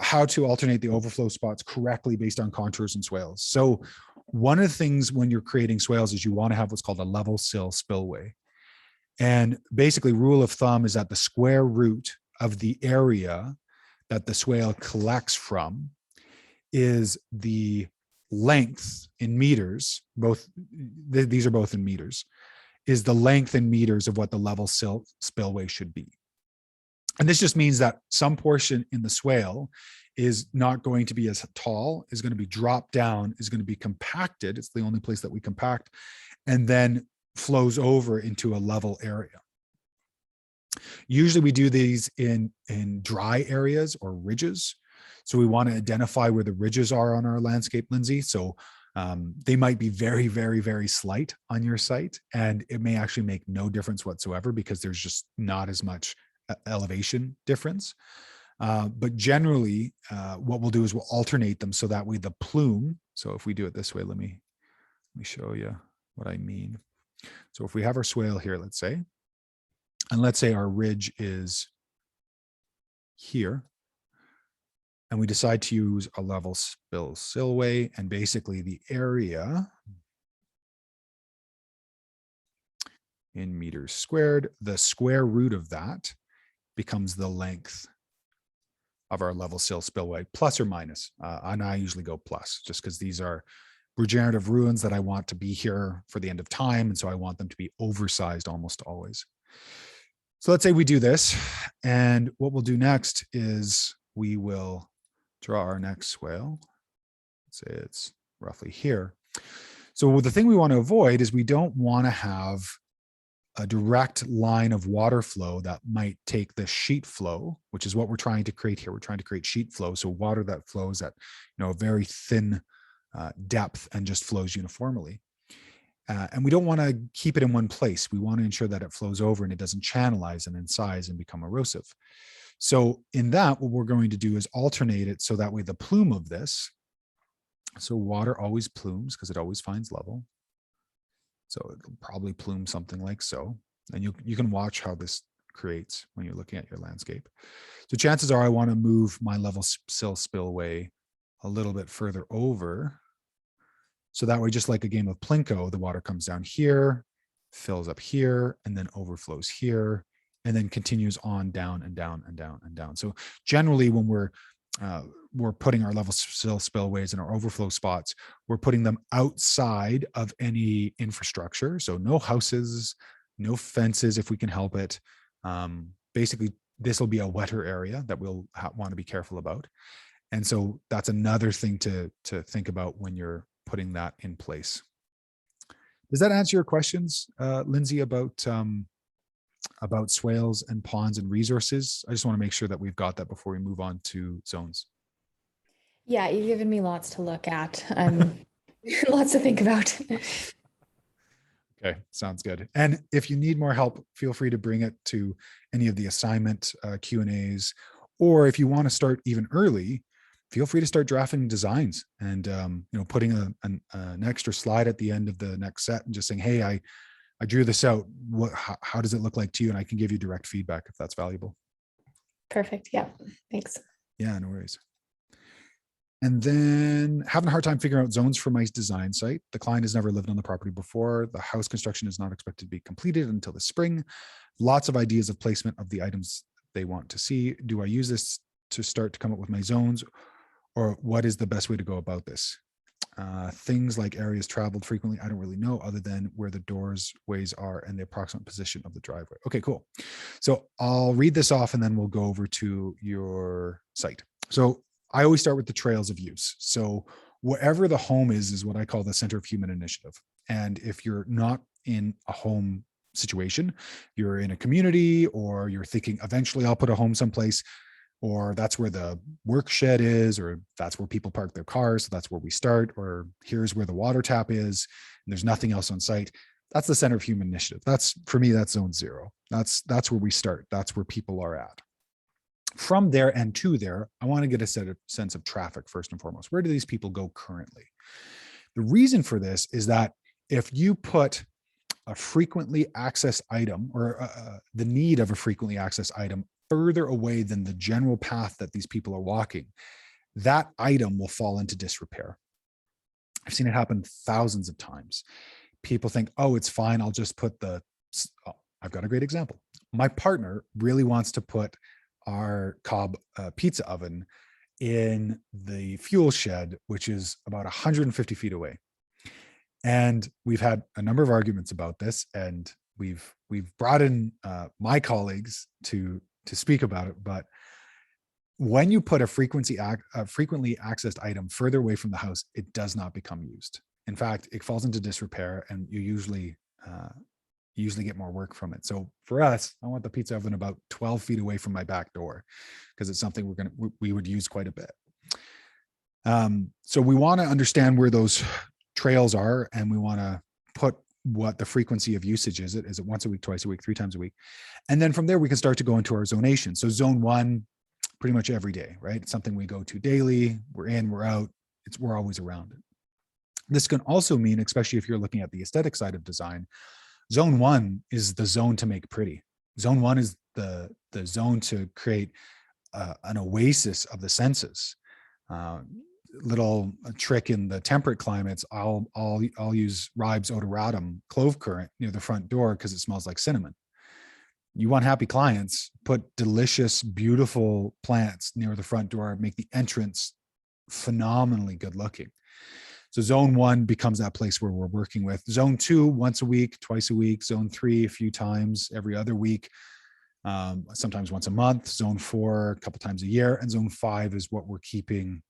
How to alternate the overflow spots correctly based on contours and swales. So one of the things when you're creating swales is you want to have what's called a level sill spillway. And basically, rule of thumb is that the square root of the area that the swale collects from is the length in meters, these are both in meters, is the length in meters of what the level sill spillway should be. And this just means that some portion in the swale is not going to be as tall, is going to be dropped down, is going to be compacted. It's the only place that we compact, and then flows over into a level area. Usually we do these in dry areas or ridges. So we want to identify where the ridges are on our landscape, Lindsay. So they might be very, very, very slight on your site, and it may actually make no difference whatsoever because there's just not as much elevation difference. But generally, what we'll do is we'll alternate them so that way the plume. So if we do it this way, let me show you what I mean. So if we have our swale here, let's say, and let's say our ridge is here, and we decide to use a level spillway, and basically the area in meters squared, the square root of that becomes the length of our level sill spillway, plus or minus. And I usually go plus, just because these are regenerative ruins that I want to be here for the end of time. And so I want them to be oversized almost always. So let's say we do this. And what we'll do next is we will draw our next swale. Let's say it's roughly here. So the thing we want to avoid is we don't want to have a direct line of water flow that might take the sheet flow, which is what we're trying to create here. We're trying to create sheet flow. So water that flows at, a very thin depth and just flows uniformly. And we don't want to keep it in one place. We want to ensure that it flows over and it doesn't channelize and insize and become erosive. So in that, what we're going to do is alternate it so that way the plume of this, so water always plumes because it always finds level. So it'll probably plume something like so. And you can watch how this creates when you're looking at your landscape. So chances are I want to move my level sill spillway a little bit further over. So that way, just like a game of Plinko, the water comes down here, fills up here, and then overflows here, and then continues on down and down and down and down. So generally, when we're putting our level sill spillways in our overflow spots, we're putting them outside of any infrastructure. So no houses, no fences if we can help it. Basically, this will be a wetter area that we'll want to be careful about. And so that's another thing to think about when you're putting that in place. Does that answer your questions, Lindsay, about swales and ponds and resources? I just want to make sure that we've got that before we move on to zones. Yeah, you've given me lots to look at. Lots to think about. Okay, sounds good. And if you need more help, feel free to bring it to any of the assignment Q&As, or if you want to start even early, feel free to start drafting designs and putting an extra slide at the end of the next set and just saying, hey, I drew this out. How does it look like to you? And I can give you direct feedback if that's valuable. Perfect. Yeah. Thanks. Yeah, no worries. And then having a hard time figuring out zones for my design site. The client has never lived on the property before. The house construction is not expected to be completed until the spring. Lots of ideas of placement of the items they want to see. Do I use this to start to come up with my zones, or what is the best way to go about this? Things like areas traveled frequently, I don't really know, other than where the doorways are and the approximate position of the driveway. Okay, cool. So I'll read this off and then we'll go over to your site. So I always start with the trails of use. So wherever the home is what I call the center of human initiative. And if you're not in a home situation, you're in a community, or you're thinking eventually I'll put a home someplace, or that's where the work shed is, or that's where people park their cars, so that's where we start, or here's where the water tap is, and there's nothing else on site. That's the center of human initiative. That's, for me, that's zone 0. That's where we start. That's where people are at. From there and to there, I want to get a sense of traffic first and foremost. Where do these people go currently? The reason for this is that if you put a frequently accessed item, or the need of a frequently accessed item, further away than the general path that these people are walking, that item will fall into disrepair. I've seen it happen thousands of times. People think, oh, it's fine, I'll just put the, oh, I've got a great example. My partner really wants to put our Cobb pizza oven in the fuel shed, which is about 150 feet away. And we've had a number of arguments about this, and we've brought in my colleagues to speak about it. But when you put a frequently accessed item further away from the house, it does not become used. In fact, it falls into disrepair, and you usually get more work from it. So for us, I want the pizza oven about 12 feet away from my back door, because it's something we would use quite a bit. So we want to understand where those trails are, and we want to put what the frequency of usage is. Is it once a week, twice a week, 3 times a week? And then from there, we can start to go into our zonation. So zone 1, pretty much every day, right? It's something we go to daily. We're in, we're out. We're always around it. This can also mean, especially if you're looking at the aesthetic side of design, zone 1 is the zone to make pretty. Zone 1 is the zone to create an oasis of the senses. Little trick in the temperate climates, I'll use Ribes odoratum clove currant near the front door because it smells like cinnamon. You want happy clients, put delicious, beautiful plants near the front door, make the entrance phenomenally good looking. So zone 1 becomes that place where we're working with. Zone 2, once a week, twice a week. Zone 3, a few times every other week, sometimes once a month. Zone 4, a couple times a year. And zone 5 is what we're keeping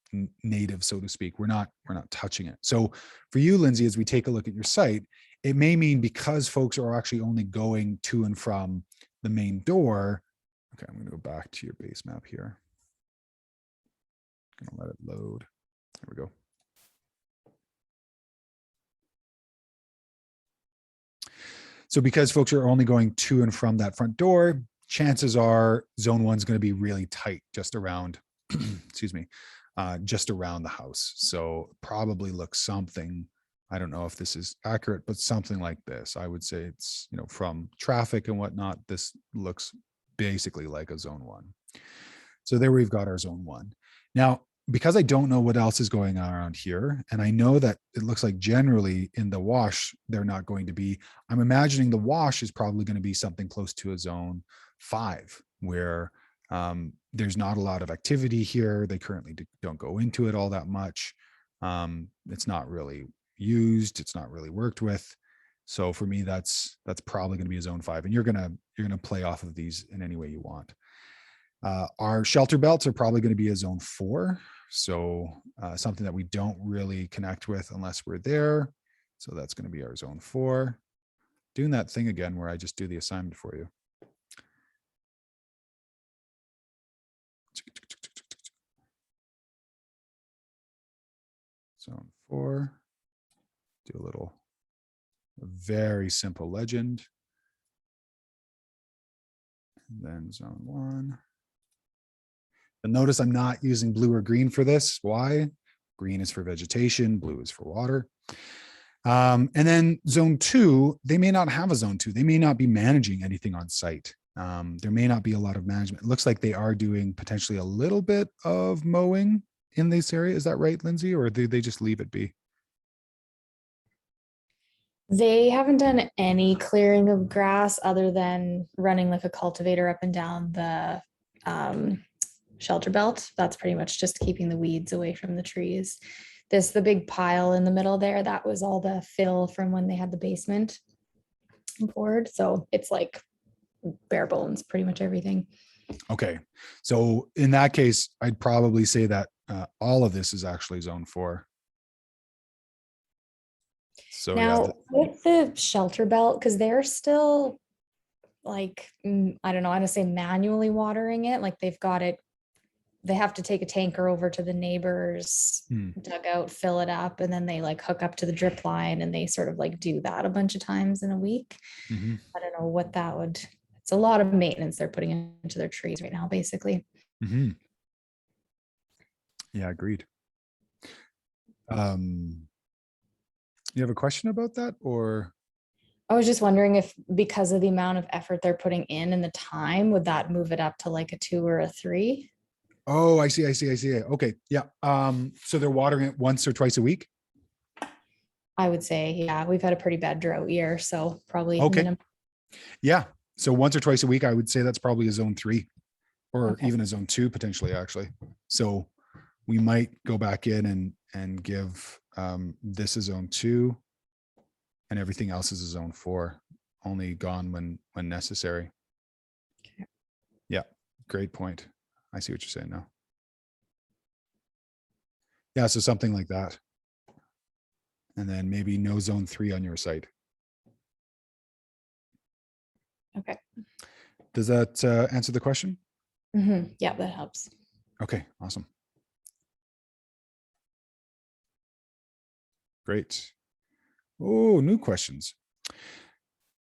native, so to speak. We're not touching it. So for you, Lindsay, as we take a look at your site, it may mean, because folks are actually only going to and from the main door. Okay, I'm going to go back to your base map here. I'm going to let it load. There we go. So because folks are only going to and from that front door, chances are zone 1 is going to be really tight just around, excuse me, just around the house. So probably looks something, I don't know if this is accurate, but something like this. I would say it's, from traffic and whatnot, this looks basically like a zone 1. So there we've got our zone 1. Now, because I don't know what else is going on around here, and I know that it looks like generally in the wash, they're not going to be, I'm imagining the wash is probably going to be something close to a zone 5, where there's not a lot of activity here. They currently don't go into it all that much. It's not really used. It's not really worked with. So for me, that's probably going to be a zone 5, and you're going to play off of these in any way you want. Our shelter belts are probably going to be a zone 4. So something that we don't really connect with unless we're there. So that's going to be our zone 4. Doing that thing again where I just do the assignment for you. Zone 4. Do a very simple legend. And then zone 1. And notice I'm not using blue or green for this. Why? Green is for vegetation, blue is for water. And then zone 2, they may not have a zone 2. They may not be managing anything on site. There may not be a lot of management. It looks like they are doing potentially a little bit of mowing in this area. Is that right, Lindsay? Or do they just leave it be? They haven't done any clearing of grass other than running like a cultivator up and down the shelter belt. That's pretty much just keeping the weeds away from the trees. The big pile in the middle there, that was all the fill from when they had the basement poured. So it's like bare bones, pretty much everything. Okay. So in that case, I'd probably say that all of this is actually zone 4. So Now, with the shelter belt, because they're still like, I don't know, I want to say manually watering it. Like they've got it, they have to take a tanker over to the neighbor's dugout, fill it up, and then they like hook up to the drip line, and they sort of like do that a bunch of times in a week. I don't know what that would, it's a lot of maintenance they're putting into their trees right now, basically. Yeah, agreed. You have a question about that, or? I was just wondering if, because of the amount of effort they're putting in and the time, would that move it up to like a 2 or a 3? Oh, I see. Okay. Yeah. So they're watering it once or twice a week? I would say, yeah, we've had a pretty bad drought year, so probably Okay. minimum. Yeah. So once or twice a week, I would say that's probably a zone 3 or Okay. even a zone 2 potentially, actually. So we might go back in and give this a zone 2 and everything else is a zone 4, only gone when necessary. Okay. Yeah, great point. I see what you're saying now. Yeah, so something like that. And then maybe no zone 3 on your site. Okay. Does that answer the question? Yeah, that helps. Okay, awesome. Great. Oh, new questions.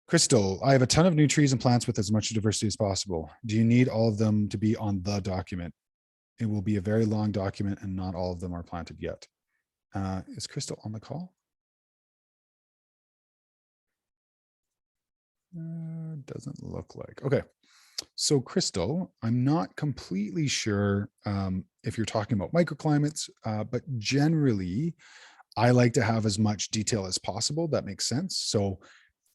Crystal, I have a ton of new trees and plants with as much diversity as possible. Do you need all of them to be on the document? It will be a very long document and not all of them are planted yet. Is Crystal on the call? Doesn't look like. Okay. So Crystal, I'm not completely sure if you're talking about microclimates, but generally I like to have as much detail as possible. That makes sense. So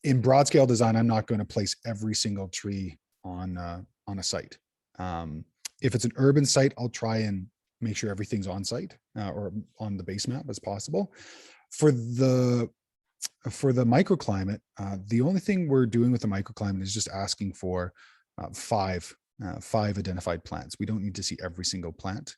in broad scale design, I'm not going to place every single tree on a site. If it's an urban site, I'll try and make sure everything's on site or on the base map as possible. For the microclimate, the only thing we're doing with the microclimate is just asking for 5 identified plants. We don't need to see every single plant.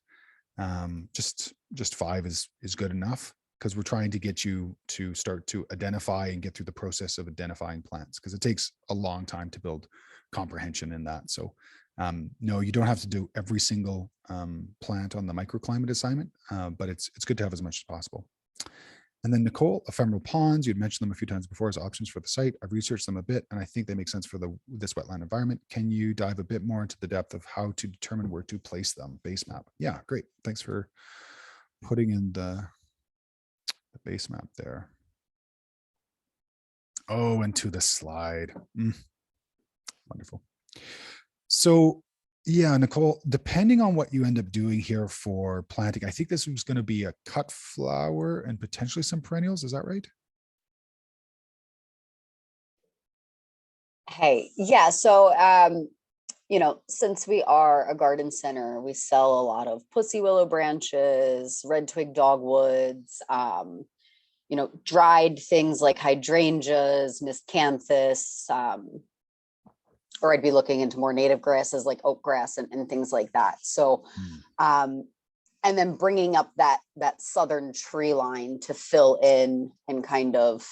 Just 5 is good enough, because we're trying to get you to start to identify and get through the process of identifying plants, because it takes a long time to build comprehension in that. So no, you don't have to do every single plant on the microclimate assignment, but it's good to have as much as possible. And then Nicole, ephemeral ponds, you'd mentioned them a few times before as options for the site. I've researched them a bit, and I think they make sense for this wetland environment. Can you dive a bit more into the depth of how to determine where to place them? Base map. Yeah, great. Thanks for putting in the base map there. Oh, and to the slide. Wonderful. So yeah, Nicole, depending on what you end up doing here for planting, I think this was going to be a cut flower and potentially some perennials. Is that right? Hey, yeah. So, since we are a garden center, we sell a lot of pussy willow branches, red twig dogwoods, dried things like hydrangeas, miscanthus, or I'd be looking into more native grasses like oak grass and things like that. So, and then bringing up that southern tree line to fill in and kind of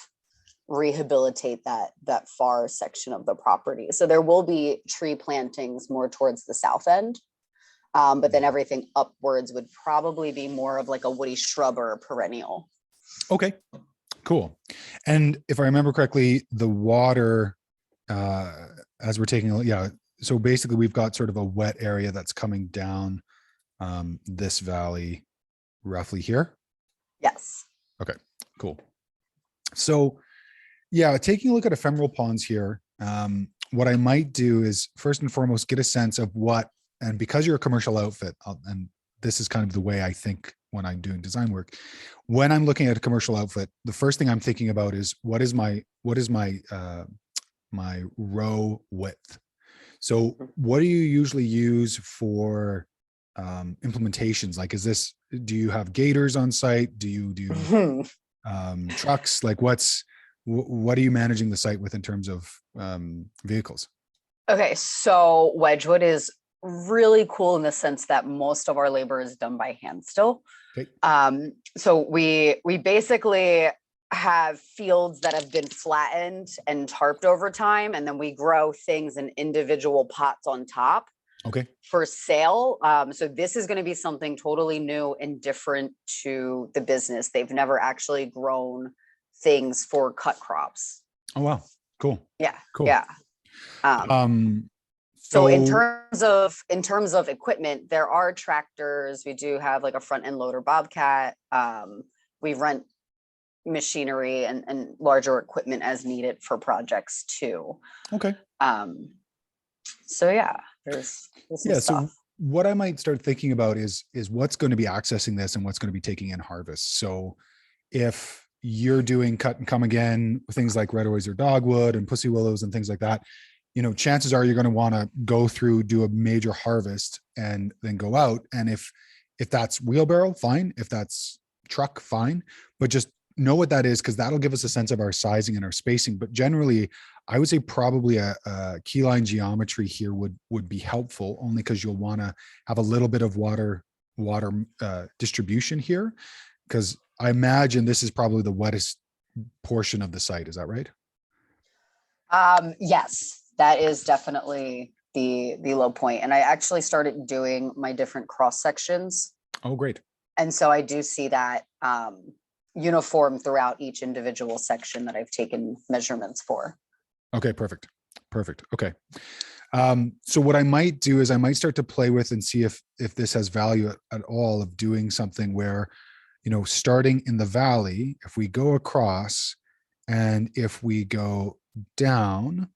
rehabilitate that far section of the property. So there will be tree plantings more towards the south end, but then everything upwards would probably be more of like a woody shrub or a perennial. Okay, cool. And if I remember correctly, the water, as we're taking, yeah, so basically we've got sort of a wet area that's coming down this valley roughly here. Yes. Okay, cool. So yeah, taking a look at ephemeral ponds here, what I might do is first and foremost get a sense of what, and because you're a commercial outfit, and this is kind of the way I think when I'm doing design work, when I'm looking at a commercial outfit, the first thing I'm thinking about is what is my row width. So what do you usually use for implementations? Like, do you have gators on site? Do you do trucks? Like what are you managing the site with in terms of vehicles? Okay, so Wedgwood is really cool in the sense that most of our labor is done by hand still. Okay. So we basically have fields that have been flattened and tarped over time, and then we grow things in individual pots on top. Okay. For sale. So this is going to be something totally new and different to the business. They've never actually grown things for cut crops. Oh, wow. Cool. Yeah. Cool. Yeah. So in terms of equipment, there are tractors. We do have like a front end loader Bobcat. We rent machinery and larger equipment as needed for projects too. Okay. So yeah, there's some stuff. So what I might start thinking about is what's going to be accessing this and what's going to be taking in harvest. So if you're doing cut and come again, things like red oils or dogwood and pussy willows and things like that, chances are you're going to want to go through, do a major harvest and then go out. And if that's wheelbarrow, fine. If that's truck, fine. But just know what that is, because that'll give us a sense of our sizing and our spacing. But generally, I would say probably a key line geometry here would be helpful, only because you'll want to have a little bit of water distribution here, because I imagine this is probably the wettest portion of the site. Is that right? Yes, that is definitely the low point. And I actually started doing my different cross sections. Oh, great. And so I do see that uniform throughout each individual section that I've taken measurements for. Okay, perfect. Okay. So what I might do is I might start to play with and see if this has value at all, of doing something where, starting in the valley, if we go across and if we go down,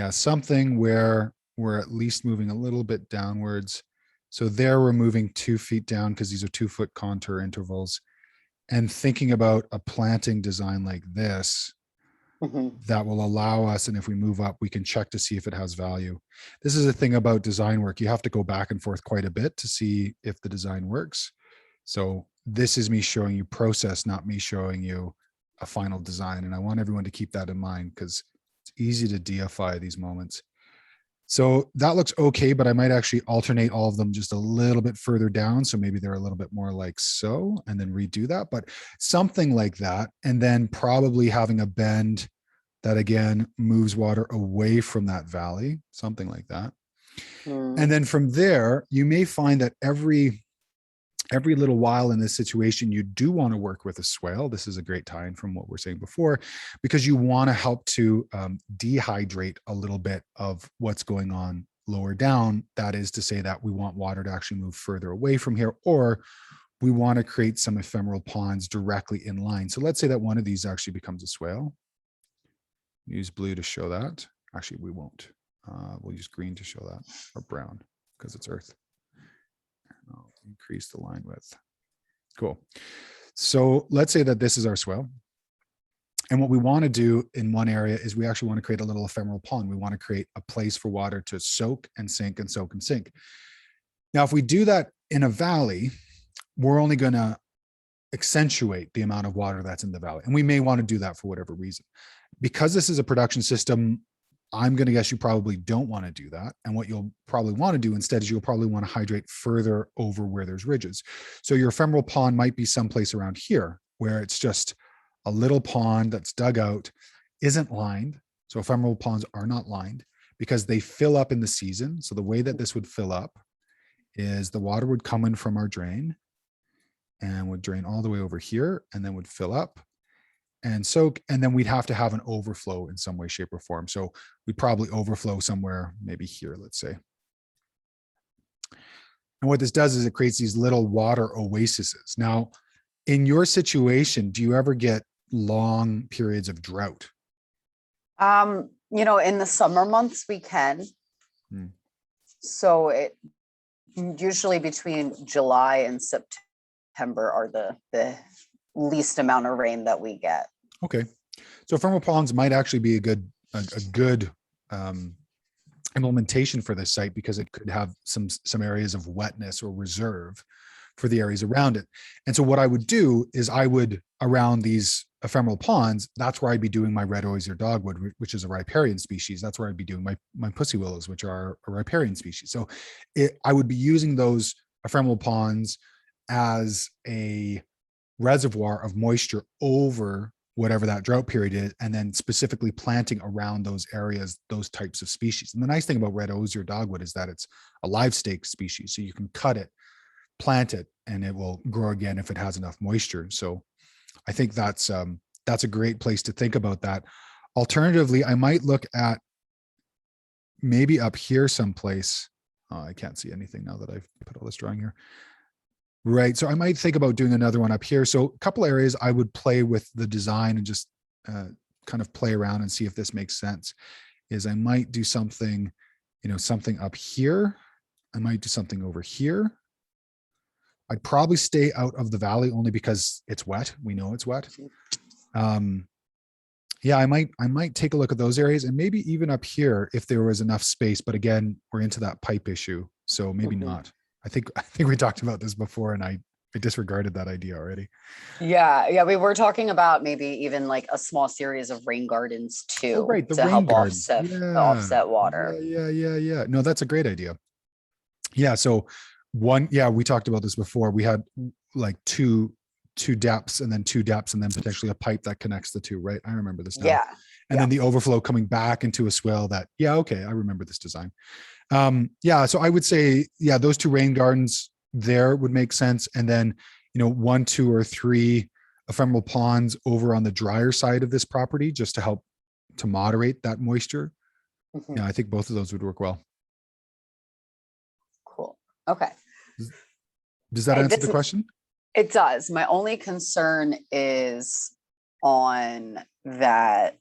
something where we're at least moving a little bit downwards. So there we're moving 2 feet down because these are 2-foot contour intervals, and thinking about a planting design like this that will allow us, and if we move up, we can check to see if it has value. This is the thing about design work. You have to go back and forth quite a bit to see if the design works. So this is me showing you process, not me showing you a final design. And I want everyone to keep that in mind, because it's easy to deify these moments. So that looks okay, but I might actually alternate all of them just a little bit further down. So maybe they're a little bit more like so, and then redo that, but something like that. And then probably having a bend that again moves water away from that valley, something like that. And then from there, you may find that every little while in this situation, you do want to work with a swale. This is a great tie-in from what we're saying before, because you want to help to dehydrate a little bit of what's going on lower down. That is to say that we want water to actually move further away from here, or we want to create some ephemeral ponds directly in line. So let's say that one of these actually becomes a swale. Use blue to show that. Actually, we won't. We'll use green to show that, or brown, because it's earth. I'll increase the line width. Cool. So let's say that this is our swale. And what we want to do in one area is we actually want to create a little ephemeral pond. We want to create a place for water to soak and sink and soak and sink. Now, if we do that in a valley, we're only going to accentuate the amount of water that's in the valley. And we may want to do that for whatever reason. Because this is a production system, I'm going to guess you probably don't want to do that. And what you'll probably want to do instead is you'll probably want to hydrate further over where there's ridges. So your ephemeral pond might be someplace around here where it's just a little pond that's dug out, isn't lined. So ephemeral ponds are not lined because they fill up in the season. So the way that this would fill up is the water would come in from our drain and would drain all the way over here and then would fill up and soak, and then we'd have to have an overflow in some way, shape, or form. So we'd probably overflow somewhere, maybe here, let's say. And what this does is it creates these little water oases. Now, in your situation, do you ever get long periods of drought? In the summer months we can. So it usually between July and September are the least amount of rain that we get. Okay. So ephemeral ponds might actually be a good implementation for this site, because it could have some areas of wetness or reserve for the areas around it. And so what I would do is I would, around these ephemeral ponds, that's where I'd be doing my red osier dogwood, which is a riparian species. That's where I'd be doing my pussy willows, which are a riparian species. So I would be using those ephemeral ponds as a reservoir of moisture over whatever that drought period is, and then specifically planting around those areas, those types of species. And the nice thing about red osier dogwood is that it's a live stake species. So you can cut it, plant it, and it will grow again if it has enough moisture. So I think that's a great place to think about that. Alternatively, I might look at maybe up here someplace. Oh, I can't see anything now that I've put all this drawing here. Right. So I might think about doing another one up here. So a couple areas I would play with the design and just kind of play around and see if this makes sense is I might do something, something up here. I might do something over here. I'd probably stay out of the valley only because it's wet. We know it's wet. Yeah, I might take a look at those areas and maybe even up here if there was enough space. But again, we're into that pipe issue. So maybe not. I think we talked about this before and I disregarded that idea already. Yeah. We were talking about maybe even like a small series of rain gardens too, Oh, right, to help offset water. Yeah. No, that's a great idea. Yeah. So we talked about this before. We had like two depths and then two depths and then potentially a pipe that connects the two, right? I remember this now. Yeah. And then the overflow coming back into a swale okay, I remember this design. So I would say, those two rain gardens there would make sense. And then, 1, 2, or 3 ephemeral ponds over on the drier side of this property, just to help to moderate that moisture. Yeah, I think both of those would work well. Cool. Okay. Does that answer the question? It does. My only concern is on that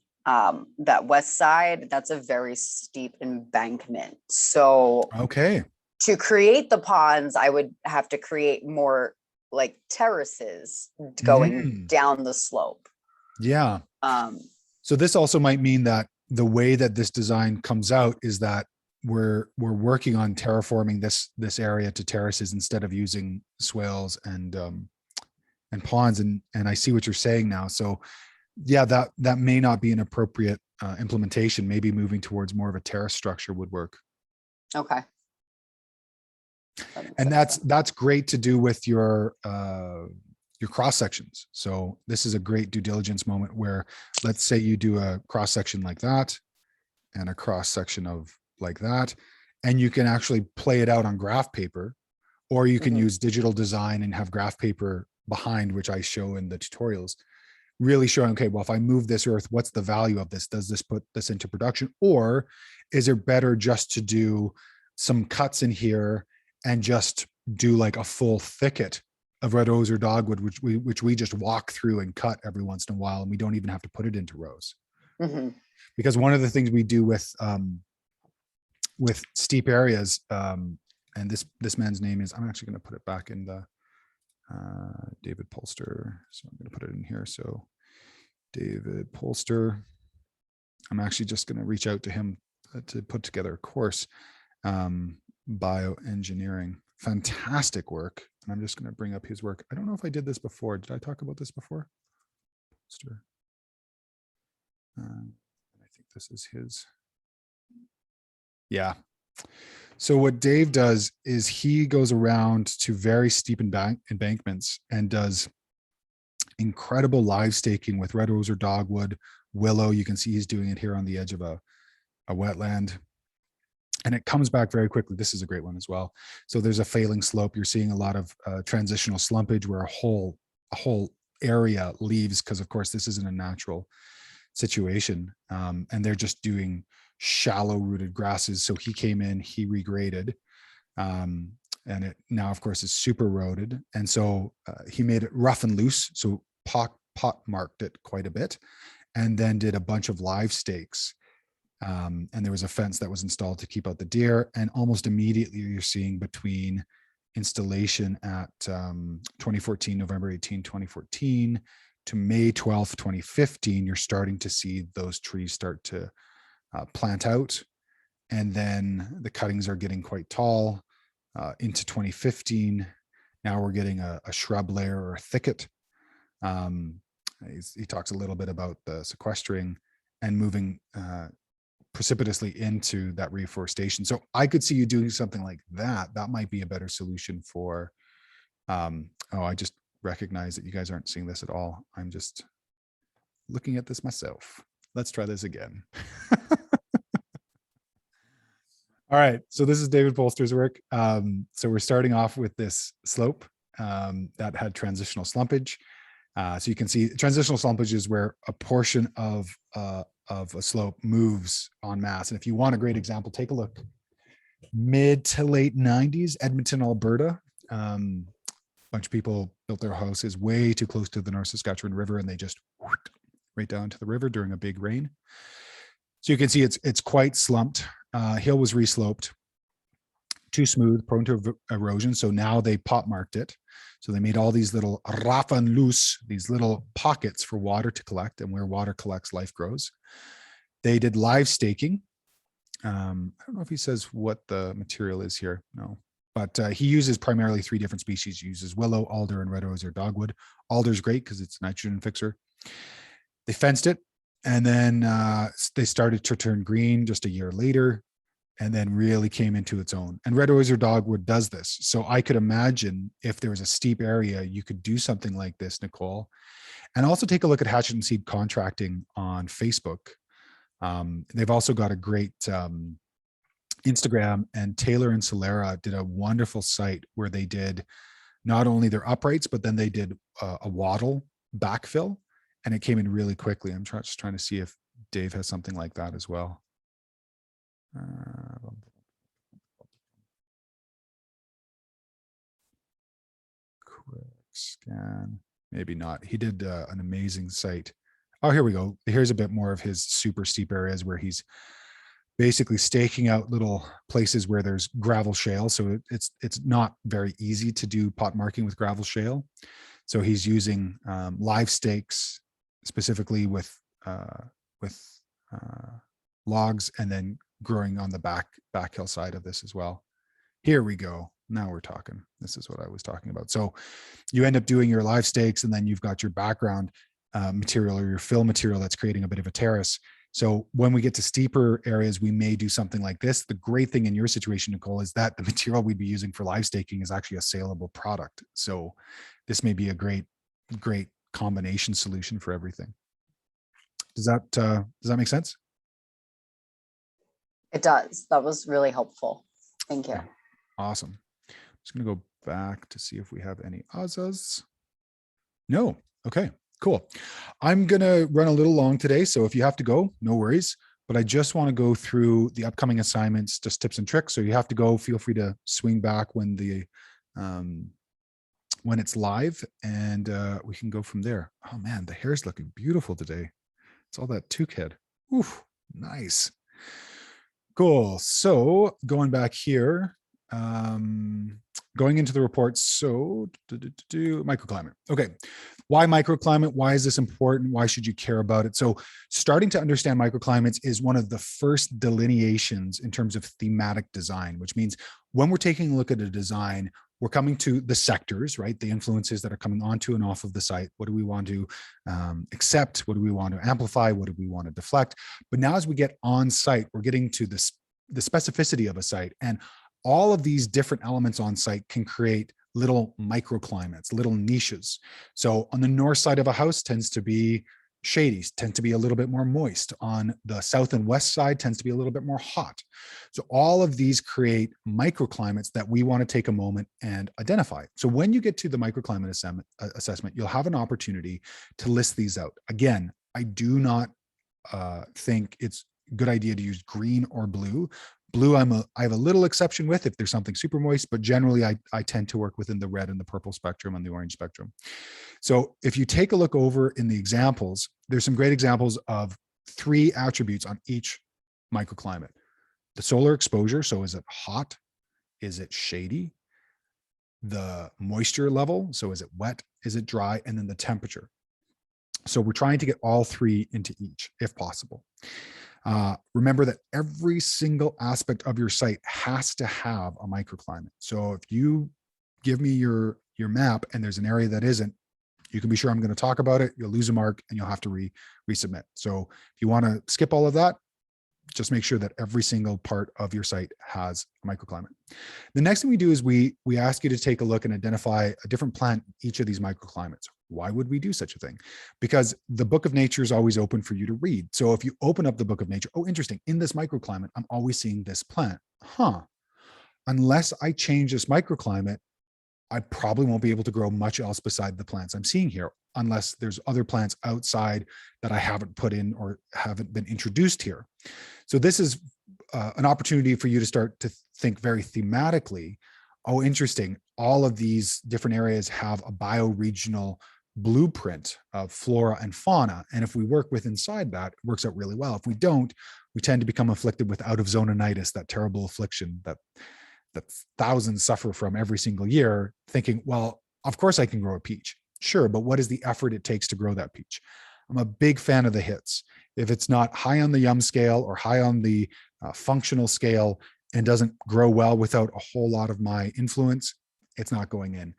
west side. That's a very steep embankment. So okay, to create the ponds, I would have to create more like terraces going down the slope. Yeah. So this also might mean that the way that this design comes out is that we're working on terraforming this area to terraces instead of using swales and ponds. And I see what you're saying now. So yeah, that may not be an appropriate implementation. Maybe moving towards more of a terrace structure would work. Okay. And that's great to do with your cross sections. So this is a great due diligence moment where, let's say you do a cross section like that and a cross section of like that, and you can actually play it out on graph paper, or you can use digital design and have graph paper behind, which I show in the tutorials, really showing, okay, well, if I move this earth, what's the value of this? Does this put this into production? Or is it better just to do some cuts in here and just do like a full thicket of red osier dogwood, which we just walk through and cut every once in a while, and we don't even have to put it into rows. Because one of the things we do with steep areas, and this man's name is, I'm actually going to put it back in the David Polster. So I'm going to put it in here. So David Polster, I'm actually just going to reach out to him to put together a course, bioengineering, fantastic work. And I'm just going to bring up his work. I don't know if I did this before. Did I talk about this before? Polster. I think this is his. Yeah. So what Dave does is he goes around to very steep embankments and does incredible live staking with red osier dogwood, willow. You can see he's doing it here on the edge of a wetland. And it comes back very quickly. This is a great one as well. So there's a failing slope. You're seeing a lot of transitional slumpage where a whole area leaves, because of course this isn't a natural situation. And they're just doing shallow rooted grasses. So he came in, he regraded, and it now of course is super eroded. And so he made it rough and loose. So pot marked it quite a bit, and then did a bunch of live stakes. And there was a fence that was installed to keep out the deer. And almost immediately you're seeing between installation at 2014, November 18, 2014 to May 12th, 2015, you're starting to see those trees start to plant out. And then the cuttings are getting quite tall into 2015. Now we're getting a shrub layer or a thicket. He talks a little bit about the sequestering and moving precipitously into that reforestation. So I could see you doing something like that. That might be a better solution for, I just recognize that you guys aren't seeing this at all. I'm just looking at this myself. Let's try this again. All right, so this is David Polster's work. So we're starting off with this slope that had transitional slumpage. So you can see transitional slumpage is where a portion of a slope moves en masse. And if you want a great example, take a look. Mid to late 90s, Edmonton, Alberta. A bunch of people built their houses way too close to the North Saskatchewan River, and they just right down to the river during a big rain. So you can see it's quite slumped. Hill was resloped, too smooth, prone to erosion. So now they pot marked it. So they made all these little rafan loose, these little pockets for water to collect, and where water collects, life grows. They did live staking. I don't know if he says what the material is here. No, but he uses primarily 3 different species. He uses willow, alder, and red osier dogwood. Alder's great because it's a nitrogen fixer. They fenced it, and then they started to turn green just a year later, and then really came into its own. And red osier dogwood does this. So I could imagine if there was a steep area, you could do something like this, Nicole. And also take a look at Hatchet and Seed Contracting on Facebook. They've also got a great Instagram, and Taylor and Solera did a wonderful site where they did not only their uprights, but then they did a wattle backfill, and it came in really quickly. I'm just trying to see if Dave has something like that as well. Quick scan, maybe not. He did an amazing site. Oh, here we go. Here's a bit more of his super steep areas where he's basically staking out little places where there's gravel shale. So it's not very easy to do pot marking with gravel shale. So he's using live stakes, specifically with logs, and then growing on the back hillside of this as well. Here we go. Now we're talking. This is what I was talking about. So you end up doing your live stakes, and then you've got your background material or your fill material that's creating a bit of a terrace. So when we get to steeper areas, we may do something like this. The great thing in your situation, Nicole, is that the material we'd be using for live staking is actually a saleable product. So this may be a great combination solution for everything. Does that make sense? It does. That was really helpful. Thank you. Awesome. I'm just going to go back to see if we have any Azas. No. Okay, cool. I'm going to run a little long today. So if you have to go, no worries. But I just want to go through the upcoming assignments, just tips and tricks. So you have to go, feel free to swing back when it's live, and we can go from there. Oh man, the hair's looking beautiful today. It's all that toque head. Oof, nice. Cool. So going back here, going into the report. So microclimate. Okay. Why microclimate? Why is this important? Why should you care about it? So starting to understand microclimates is one of the first delineations in terms of thematic design, which means when we're taking a look at a design, we're coming to the sectors, right? The influences that are coming onto and off of the site. What do we want to accept? What do we want to amplify? What do we want to deflect? But now as we get on site, we're getting to the specificity of a site. And all of these different elements on site can create little microclimates, little niches. So on the north side of a house tends to be shady, tend to be a little bit more moist. On the south and west side tends to be a little bit more hot. So all of these create microclimates that we want to take a moment and identify. So when you get to the microclimate assessment, you'll have an opportunity to list these out. Again, I do not think it's a good idea to use green or blue. Blue, I have a little exception with if there's something super moist, but generally I tend to work within the red and the purple spectrum and the orange spectrum. So if you take a look over in the examples, there's some great examples of 3 attributes on each microclimate. The solar exposure, so is it hot? Is it shady? The moisture level, so is it wet? Is it dry? And then the temperature. So we're trying to get all 3 into each, if possible. Remember that every single aspect of your site has to have a microclimate. So if you give me your your map and there's an area that isn't, you can be sure I'm going to talk about it. You'll lose a mark and you'll have to resubmit. So if you want to skip all of that, just make sure that every single part of your site has a microclimate. The next thing we do is we ask you to take a look and identify a different plant in each of these microclimates. Why would we do such a thing? Because the book of nature is always open for you to read. So if you open up the book of nature, oh, interesting, in this microclimate, I'm always seeing this plant. Unless I change this microclimate, I probably won't be able to grow much else beside the plants I'm seeing here, unless there's other plants outside that I haven't put in or haven't been introduced here. So this is an opportunity for you to start to think very thematically. Oh, interesting. All of these different areas have a bioregional blueprint of flora and fauna. And if we work with inside that, it works out really well. If we don't, we tend to become afflicted with out-of-zoneitis, that terrible affliction that thousands suffer from every single year, thinking, well, of course I can grow a peach. Sure, but what is the effort it takes to grow that peach? I'm a big fan of the hits. If it's not high on the yum scale or high on the functional scale and doesn't grow well without a whole lot of my influence, it's not going in.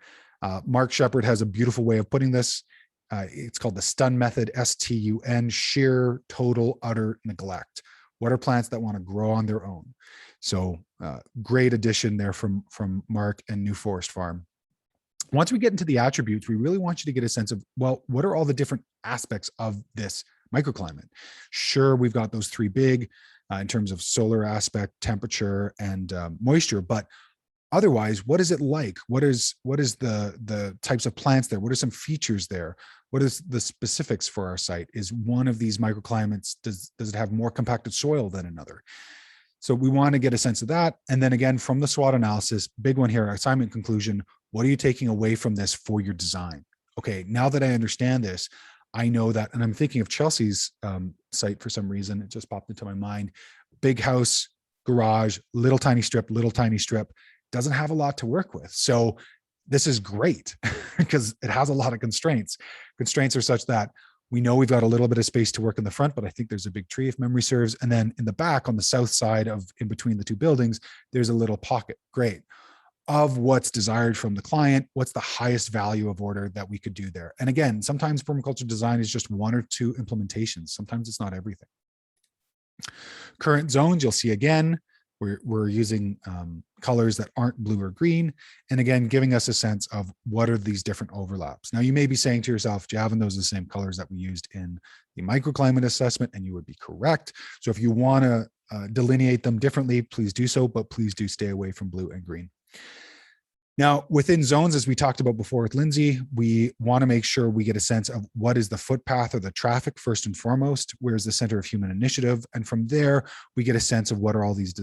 Mark Shepard has a beautiful way of putting this. It's called the STUN method, STUN, sheer, total, utter neglect. What are plants that want to grow on their own? So great addition there from Mark and New Forest Farm. Once we get into the attributes, we really want you to get a sense of, well, what are all the different aspects of this microclimate? Sure, we've got those three big in terms of solar aspect, temperature, and moisture, but otherwise, what is it like? What is the types of plants there? What are some features there? What is the specifics for our site? Is one of these microclimates, does it have more compacted soil than another? So we want to get a sense of that. And then again, from the SWOT analysis, big one here, assignment conclusion, what are you taking away from this for your design? Okay, now that I understand this, I know that, and I'm thinking of Chelsea's site for some reason, it just popped into my mind. Big house, garage, little tiny strip, doesn't have a lot to work with. So this is great because it has a lot of constraints. Constraints are such that we know we've got a little bit of space to work in the front, but I think there's a big tree if memory serves. And then in the back on the south side of in between the two buildings, there's a little pocket. Great. Of what's desired from the client, what's the highest value of order that we could do there? And again, sometimes permaculture design is just one or two implementations. Sometimes it's not everything. Current zones, you'll see again, we're using colors that aren't blue or green. And again, giving us a sense of what are these different overlaps. Now you may be saying to yourself, Javan, those are the same colors that we used in the microclimate assessment, and you would be correct. So if you want to delineate them differently, please do so, but please do stay away from blue and green. Now, within zones, as we talked about before with Lindsay, we want to make sure we get a sense of what is the footpath or the traffic first and foremost, where's the center of human initiative, and from there, we get a sense of what are all these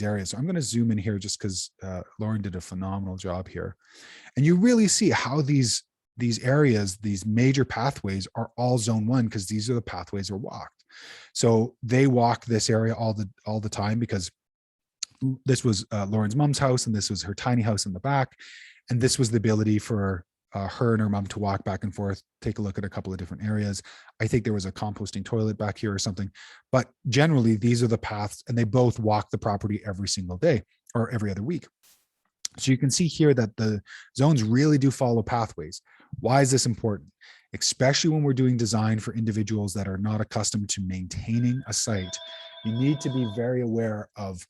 areas. So I'm going to zoom in here just because Lauren did a phenomenal job here. And you really see how these areas, these major pathways are all zone one, because these are the pathways are walked. So they walk this area all the time because this was Lauren's mom's house, and this was her tiny house in the back. And this was the ability for her and her mom to walk back and forth, take a look at a couple of different areas. I think there was a composting toilet back here or something, but generally these are the paths, and they both walk the property every single day or every other week. So you can see here that the zones really do follow pathways. Why is this important? Especially when we're doing design for individuals that are not accustomed to maintaining a site. You need to be very aware of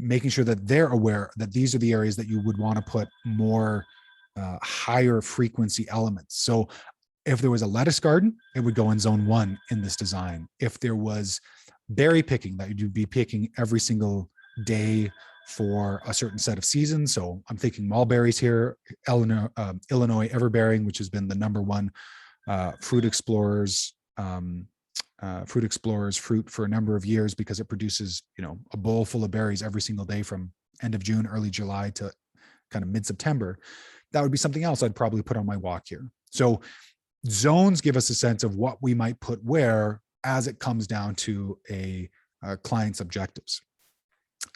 making sure that they're aware that these are the areas that you would want to put more higher frequency elements. So if there was a lettuce garden, it would go in zone one in this design. If there was berry picking that you'd be picking every single day for a certain set of seasons. So I'm thinking mulberries here, Illinois everbearing, which has been the #1 fruit explorers fruit for a number of years because it produces, a bowl full of berries every single day from end of June, early July to kind of mid-September. That would be something else I'd probably put on my walk here. So zones give us a sense of what we might put where as it comes down to a client's objectives.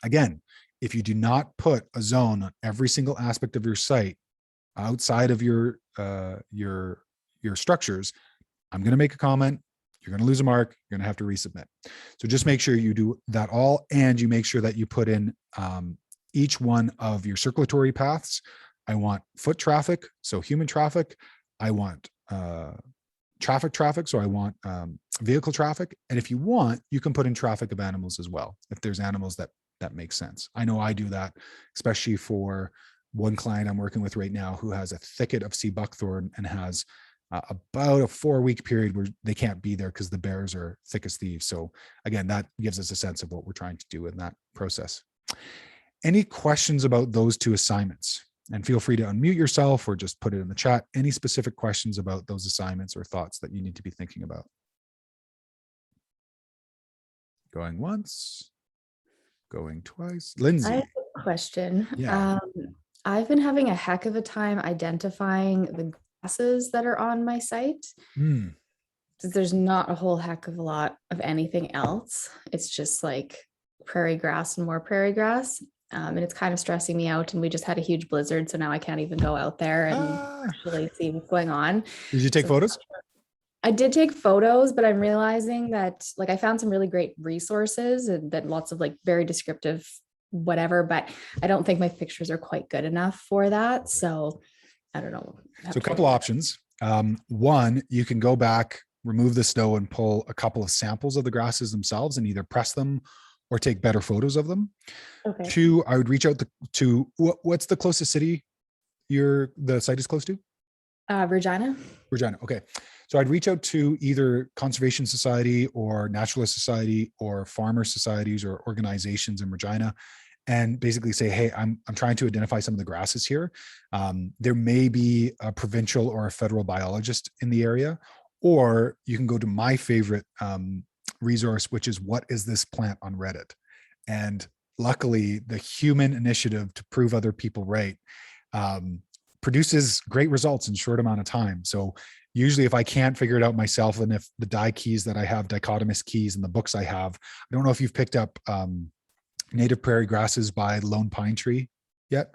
Again, if you do not put a zone on every single aspect of your site outside of your structures, I'm going to make a comment. You're going to lose a mark. You're going to have to resubmit. So just make sure you do that all, and you make sure that you put in each one of your circulatory paths I want foot traffic, so human traffic. I want traffic, so I want vehicle traffic. And if you want, you can put in traffic of animals as well, if there's animals that makes sense. I know I do that, especially for one client I'm working with right now who has a thicket of sea buckthorn and has about a 4-week period where they can't be there because the bears are thick as thieves. So again, that gives us a sense of what we're trying to do in that process. Any questions about those 2 assignments? And feel free to unmute yourself or just put it in the chat. Any specific questions about those assignments or thoughts that you need to be thinking about? Going once, going twice. Lindsay. I have a question. Yeah. I've been having a heck of a time identifying the grasses that are on my site. There's not a whole heck of a lot of anything else. It's just like prairie grass and more prairie grass. And it's kind of stressing me out. And we just had a huge blizzard. So now I can't even go out there and actually see what's going on. Did you take photos? I did take photos, but I'm realizing that like I found some really great resources and that lots of like very descriptive whatever, but I don't think my pictures are quite good enough for that. So I don't know. So a couple options. One, you can go back, remove the snow and pull a couple of samples of the grasses themselves and either press them or take better photos of them. Okay. 2, I would reach out to what's the closest city the site is close to? Regina. Okay. So I'd reach out to either Conservation Society or Naturalist Society or farmer societies or organizations in Regina and basically say, hey, I'm trying to identify some of the grasses here. There may be a provincial or a federal biologist in the area, or you can go to my favorite resource, which is what is this plant on Reddit? And luckily the human initiative to prove other people right produces great results in short amount of time. So usually if I can't figure it out myself, and if the keys that I have, dichotomous keys in the books I have, I don't know if you've picked up Native Prairie Grasses by Lone Pine Tree yet.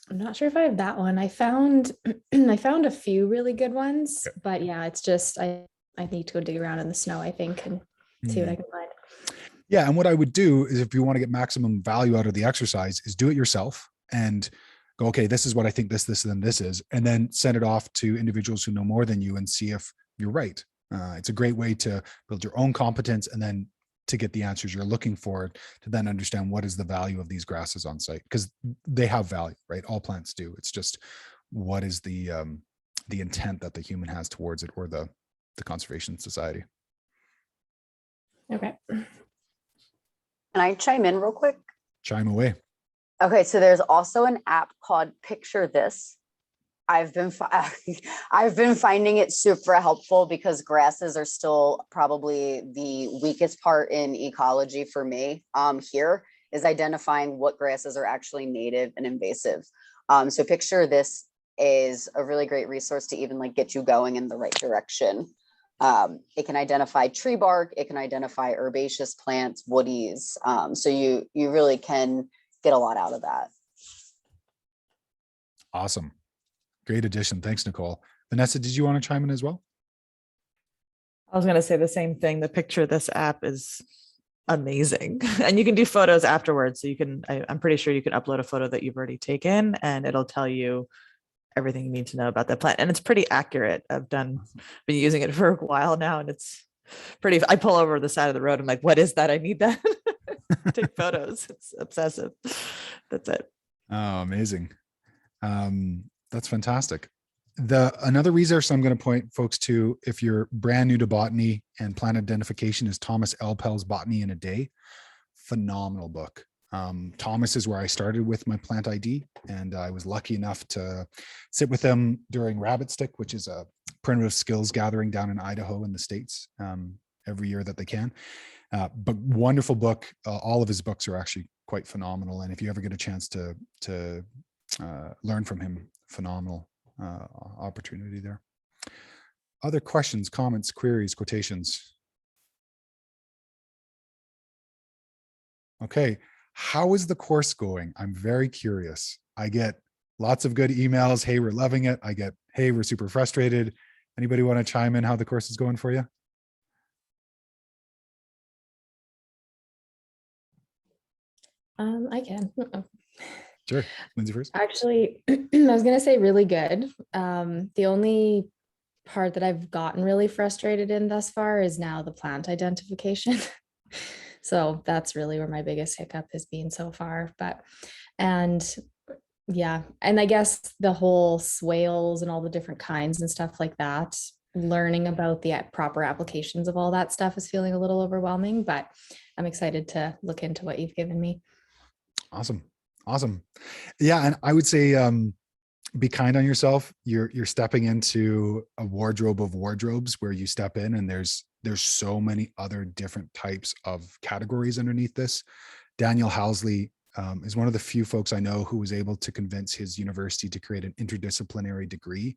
I'm not sure if I have that one. I found a few really good ones, but yeah, it's just I need to go dig around in the snow, I think, and see what I can find. Yeah, and what I would do is if you want to get maximum value out of the exercise is do it yourself and go, okay, this is what I think this, and this is, and then send it off to individuals who know more than you and see if you're right. It's a great way to build your own competence and then to get the answers you're looking for, to then understand what is the value of these grasses on site, because they have value, right? All plants do. It's just what is the intent that the human has towards it, or the Conservation Society. Okay. Can I chime in real quick? Chime away. Okay, so there's also an app called Picture This. I've been finding it super helpful because grasses are still probably the weakest part in ecology for me. Here is identifying what grasses are actually native and invasive. So Picture This is a really great resource to even like get you going in the right direction. It can identify tree bark, it can identify herbaceous plants, woodies. So you really can get a lot out of that. Awesome. Great addition. Thanks, Nicole. Vanessa, did you want to chime in as well? I was going to say the same thing. The Picture This app is amazing. And you can do photos afterwards. So you can, I'm pretty sure you can upload a photo that you've already taken and it'll tell you everything you need to know about that plant. And it's pretty accurate. Been using it for a while now and it's pretty, I pull over the side of the road. I'm like, what is that? I need that. Take photos. It's obsessive. That's it. Oh, amazing. That's fantastic. Another resource I'm going to point folks to, if you're brand new to botany and plant identification, is Thomas Elpel's Botany in a Day. Phenomenal book. Thomas is where I started with my plant ID, and I was lucky enough to sit with him during Rabbit Stick, which is a primitive skills gathering down in Idaho in the States every year that they can. But wonderful book. All of his books are actually quite phenomenal. And if you ever get a chance to learn from him, phenomenal opportunity there. Other questions, comments, queries, quotations? Okay. How is the course going? I'm very curious. I get lots of good emails. Hey, we're loving it. I get, hey, we're super frustrated. Anybody want to chime in how the course is going for you? I can. Sure. Lindsay first. Actually, I was gonna say really good. The only part that I've gotten really frustrated in thus far is now the plant identification. So that's really where my biggest hiccup has been so far. And yeah, and I guess the whole swales and all the different kinds and stuff like that, learning about the proper applications of all that stuff is feeling a little overwhelming, but I'm excited to look into what you've given me. Awesome. Awesome. Yeah. And I would say, be kind on yourself. You're stepping into a wardrobe of wardrobes where you step in and there's so many other different types of categories underneath this. Daniel Housley is one of the few folks I know who was able to convince his university to create an interdisciplinary degree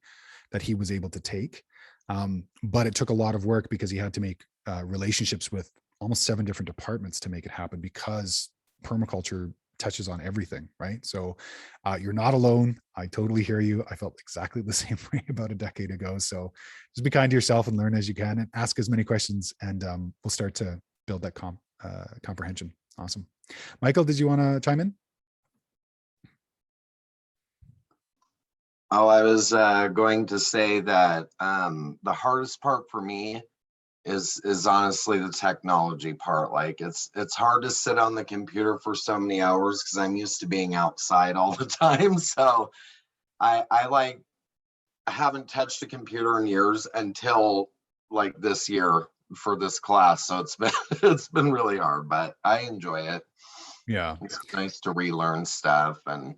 that he was able to take. But it took a lot of work because he had to make relationships with almost 7 different departments to make it happen, because permaculture touches on everything, right? So you're not alone. I totally hear you. I felt exactly the same way about a decade ago. So just be kind to yourself and learn as you can and ask as many questions, and we'll start to build that comprehension. Awesome. Michael, did you want to chime in? Oh, I was going to say that the hardest part for me is honestly the technology part. Like it's hard to sit on the computer for so many hours because I'm used to being outside all the time. So I haven't touched a computer in years until like this year for this class. So it's been really hard, but I enjoy it. Yeah. It's nice to relearn stuff and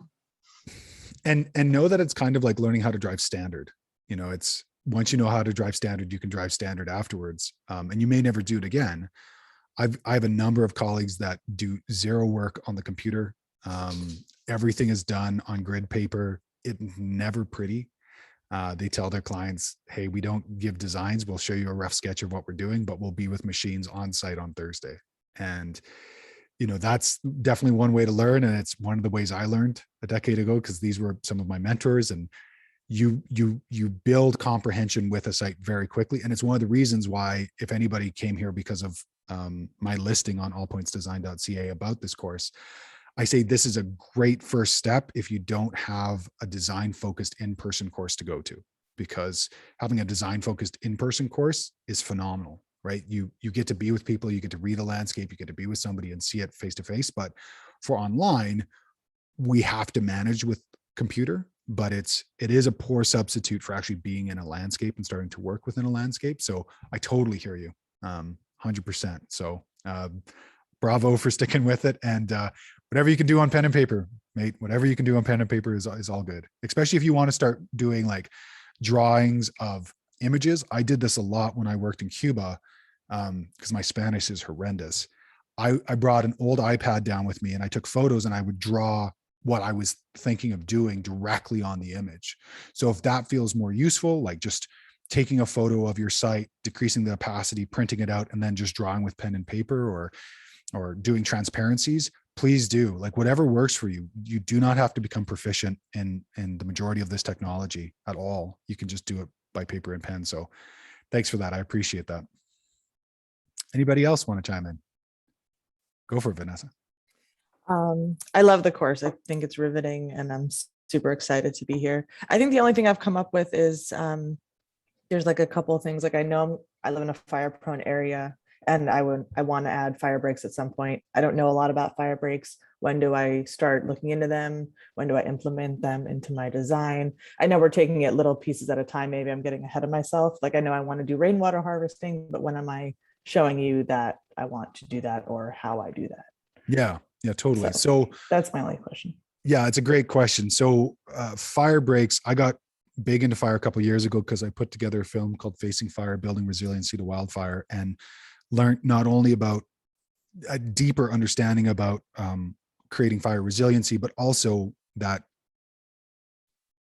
know that it's kind of like learning how to drive standard. You know, it's once you know how to drive standard, you can drive standard afterwards. And you may never do it again. I have a number of colleagues that do zero work on the computer. Everything is done on grid paper. It's never pretty. They tell their clients, hey, we don't give designs. We'll show you a rough sketch of what we're doing, but we'll be with machines on site on Thursday. And, you know, that's definitely one way to learn. And it's one of the ways I learned a decade ago, because these were some of my mentors, and you build comprehension with a site very quickly. And it's one of the reasons why, if anybody came here because of my listing on allpointsdesign.ca about this course, I say this is a great first step if you don't have a design focused in-person course to go to, because having a design focused in-person course is phenomenal, right? You get to be with people, you get to read a landscape, you get to be with somebody and see it face to face. But for online, we have to manage with computer, but it is a poor substitute for actually being in a landscape and starting to work within a landscape. So I totally hear you 100%. So bravo for sticking with it. And whatever you can do on pen and paper, mate, whatever you can do on pen and paper is all good, especially if you want to start doing like drawings of images. I did this a lot when I worked in Cuba because my Spanish is horrendous. I brought an old iPad down with me and I took photos and I would draw what I was thinking of doing directly on the image. So if that feels more useful, like just taking a photo of your site, decreasing the opacity, printing it out, and then just drawing with pen and paper or doing transparencies, please do. Like whatever works for you. You do not have to become proficient in the majority of this technology at all. You can just do it by paper and pen. So thanks for that. I appreciate that. Anybody else want to chime in? Go for it, Vanessa. I love the course. I think it's riveting and I'm super excited to be here. I think the only thing I've come up with is there's like a couple of things. Like I know I live in a fire prone area and I want to add fire breaks at some point. I don't know a lot about fire breaks. When do I start looking into them? When do I implement them into my design? I know we're taking it little pieces at a time. Maybe I'm getting ahead of myself. Like I know I want to do rainwater harvesting, but when am I showing you that I want to do that or how I do that? Yeah, totally. So that's my only question. Yeah, it's a great question. So fire breaks, I got big into fire a couple of years ago because I put together a film called Facing Fire, Building Resiliency to Wildfire, and learned not only about a deeper understanding about creating fire resiliency, but also that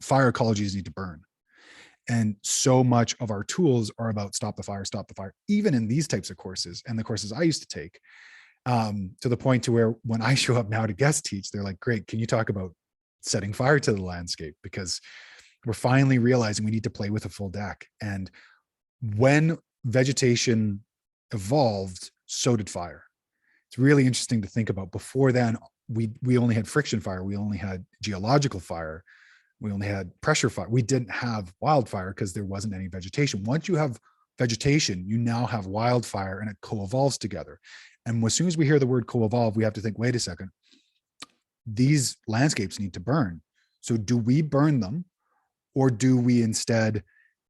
fire ecologies need to burn. And so much of our tools are about stop the fire, even in these types of courses and the courses I used to take. To the point to where when I show up now to guest teach, they're like, great, can you talk about setting fire to the landscape? Because we're finally realizing we need to play with a full deck. And when vegetation evolved, so did fire. It's really interesting to think about. Before then, we only had friction fire, we only had geological fire, we only had pressure fire. We didn't have wildfire because there wasn't any vegetation. Once you have vegetation, you now have wildfire, and it co-evolves together. And as soon as we hear the word co-evolve, we have to think, wait a second, these landscapes need to burn. So do we burn them, or do we instead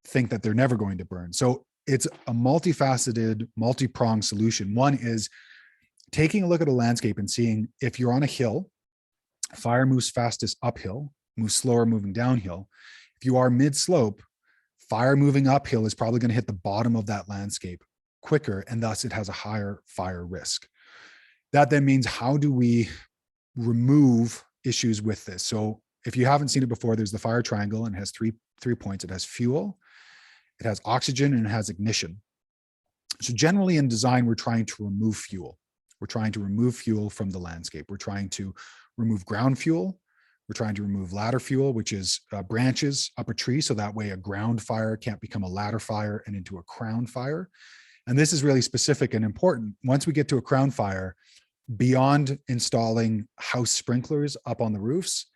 think that they're never going to burn? So it's a multifaceted, multi-pronged solution. One is taking a look at a landscape and seeing if you're on a hill, fire moves fastest uphill, moves slower moving downhill. If you are mid-slope, fire moving uphill is probably going to hit the bottom of that landscape quicker, and thus it has a higher fire risk. That then means, how do we remove issues with this? So if you haven't seen it before, there's the fire triangle, and it has three points. It has fuel, it has oxygen, and it has ignition. So generally in design, we're trying to remove fuel. We're trying to remove fuel from the landscape. We're trying to remove ground fuel. We're trying to remove ladder fuel, which is branches up a tree. So that way a ground fire can't become a ladder fire and into a crown fire. And this is really specific and important. Once we get to a crown fire, beyond installing house sprinklers up on the roofs,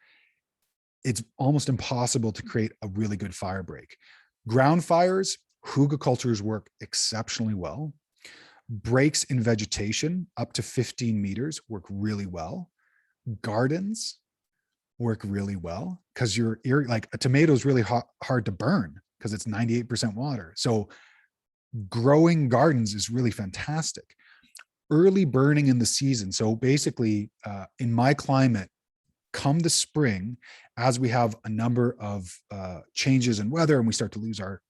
it's almost impossible to create a really good fire break. Ground fires, hugelkulturs work exceptionally well. Breaks in vegetation up to 15 meters work really well. Gardens work really well because like a tomato is really hard to burn because it's 98% water. So growing gardens is really fantastic. Early burning in the season. So basically in my climate, come the spring, as we have a number of changes in weather and we start to lose our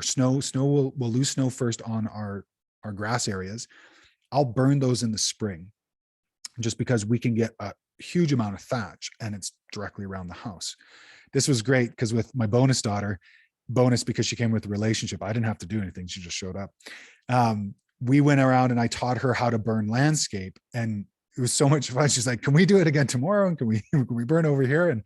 snow, we'll lose snow first on our grass areas. I'll burn those in the spring just because we can get a huge amount of thatch and it's directly around the house. This was great because with my bonus daughter, because she came with a relationship, I didn't have to do anything. She just showed up. We went around and I taught her how to burn landscape, and it was so much fun. She's like, can we do it again tomorrow? And can we burn over here? And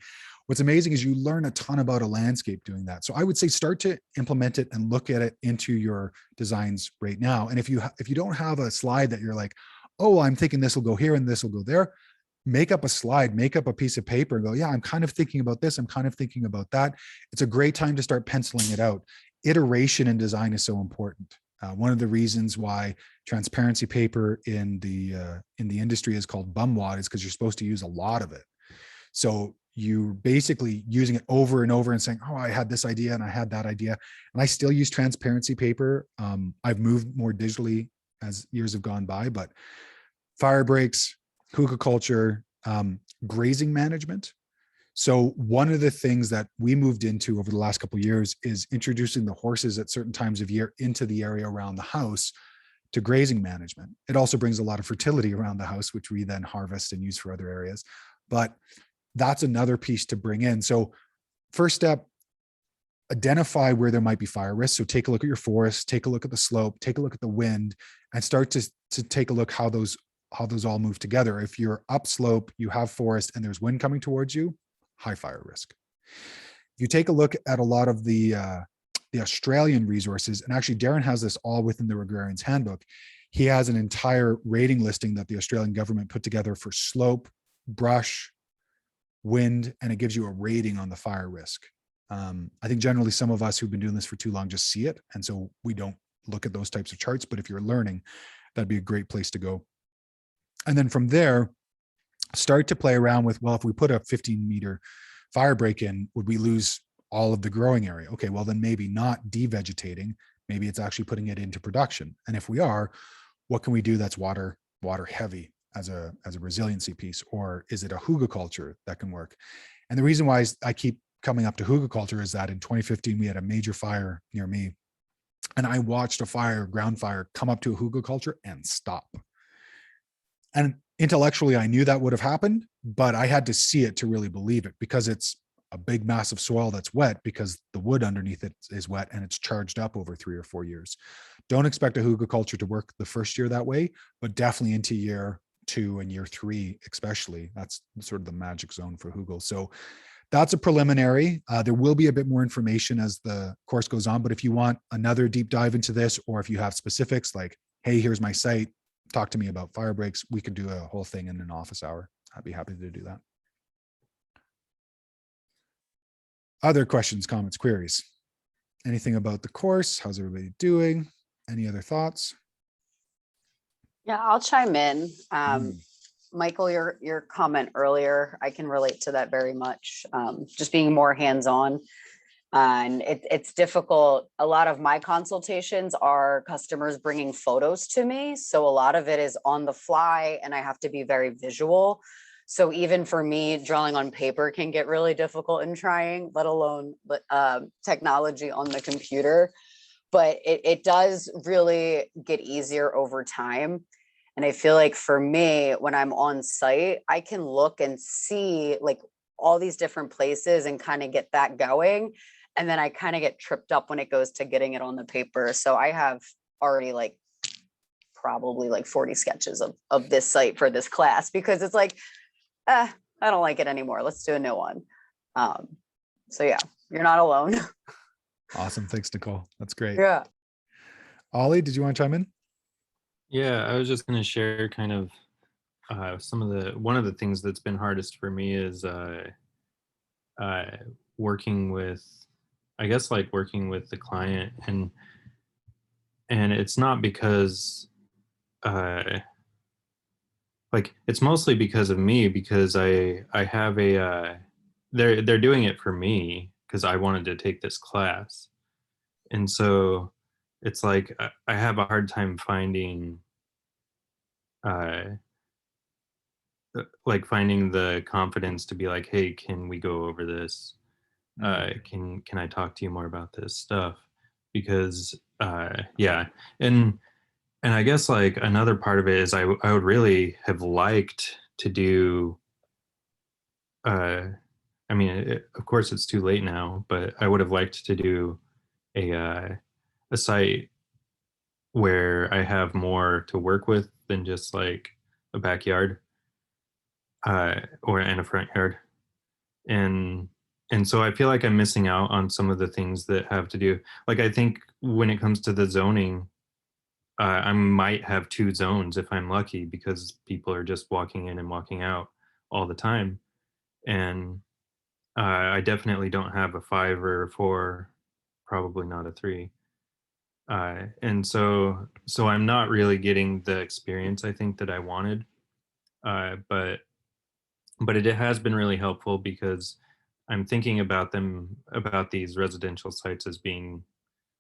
what's amazing is you learn a ton about a landscape doing that. So I would say start to implement it and look at it into your designs right now. And if you don't have a slide that you're like, oh, I'm thinking this will go here and this will go there, make up a slide, make up a piece of paper and go, yeah, I'm kind of thinking about this. I'm kind of thinking about that. It's a great time to start penciling it out. Iteration in design is so important. One of the reasons why transparency paper in the industry is called bumwad is because you're supposed to use a lot of it. So you're basically using it over and over and saying, oh, I had this idea and I had that idea. And I still use transparency paper. I've moved more digitally as years have gone by, but fire breaks, hugelkultur, grazing management. So one of the things that we moved into over the last couple of years is introducing the horses at certain times of year into the area around the house to grazing management. It also brings a lot of fertility around the house, which we then harvest and use for other areas. But that's another piece to bring in. So first step, identify where there might be fire risks. So take a look at your forest, take a look at the slope, take a look at the wind, and start to take a look how those all move together. If you're upslope, you have forest and there's wind coming towards you, high fire risk. If you take a look at a lot of the Australian resources, and actually Darren has this all within the Regrearion's handbook. He has an entire rating listing that the Australian government put together for slope, brush, wind, and it gives you a rating on the fire risk. I think generally some of us who've been doing this for too long just see it, and so we don't look at those types of charts, but if you're learning, that'd be a great place to go. And then from there, start to play around with, well, if we put a 15-meter fire break in, would we lose all of the growing area? Okay, well then maybe not devegetating, maybe it's actually putting it into production. And if we are, what can we do that's water heavy as a resiliency piece? Or is it a hugelkultur that can work? And the reason why I keep coming up to hugelkultur is that in 2015, we had a major fire near me, and I watched a ground fire come up to a hugelkultur and stop. And intellectually, I knew that would have happened, but I had to see it to really believe it, because it's a big mass of soil that's wet because the wood underneath it is wet and it's charged up over 3 or 4 years. Don't expect a hugelkultur to work the first year that way, but definitely into year 2 and year 3, especially. That's sort of the magic zone for hugel. So that's a preliminary. There will be a bit more information as the course goes on, but if you want another deep dive into this, or if you have specifics like, hey, here's my site, talk to me about fire breaks, we could do a whole thing in an office hour. I'd be happy to do that. Other questions, comments, queries? Anything about the course? How's everybody doing? Any other thoughts? Yeah, I'll chime in. Mm. Michael, your comment earlier, I can relate to that very much. Just being more hands-on. And it's difficult. A lot of my consultations are customers bringing photos to me. So a lot of it is on the fly and I have to be very visual. So even for me, drawing on paper can get really difficult in trying, let alone technology on the computer. But it does really get easier over time. And I feel like for me, when I'm on site, I can look and see like all these different places and kind of get that going. And then I kind of get tripped up when it goes to getting it on the paper. So I have already like probably like 40 sketches of this site for this class, because it's like, I don't like it anymore. Let's do a new one. So yeah, you're not alone. Awesome. Thanks, Nicole. That's great. Yeah. Ollie, did you want to chime in? Yeah, I was just going to share kind of one of the things that's been hardest for me is working with, I guess, like working with the client, and it's not because like, it's mostly because of me, because I have a they're doing it for me because I wanted to take this class, and so it's like I have a hard time finding like finding the confidence to be like, hey, can we go over this? Can I talk to you more about this stuff? Because yeah, and I guess like another part of it is I would really have liked to do I mean, of course it's too late now, but I would have liked to do a site where I have more to work with than just like a backyard or in a front yard. And so I feel like I'm missing out on some of the things that have to do, like, I think when it comes to the zoning, I might have 2 zones if I'm lucky, because people are just walking in and walking out all the time. And I definitely don't have a 5 or a 4, probably not a 3. And so I'm not really getting the experience I think that I wanted. But it has been really helpful, because I'm thinking about these residential sites as being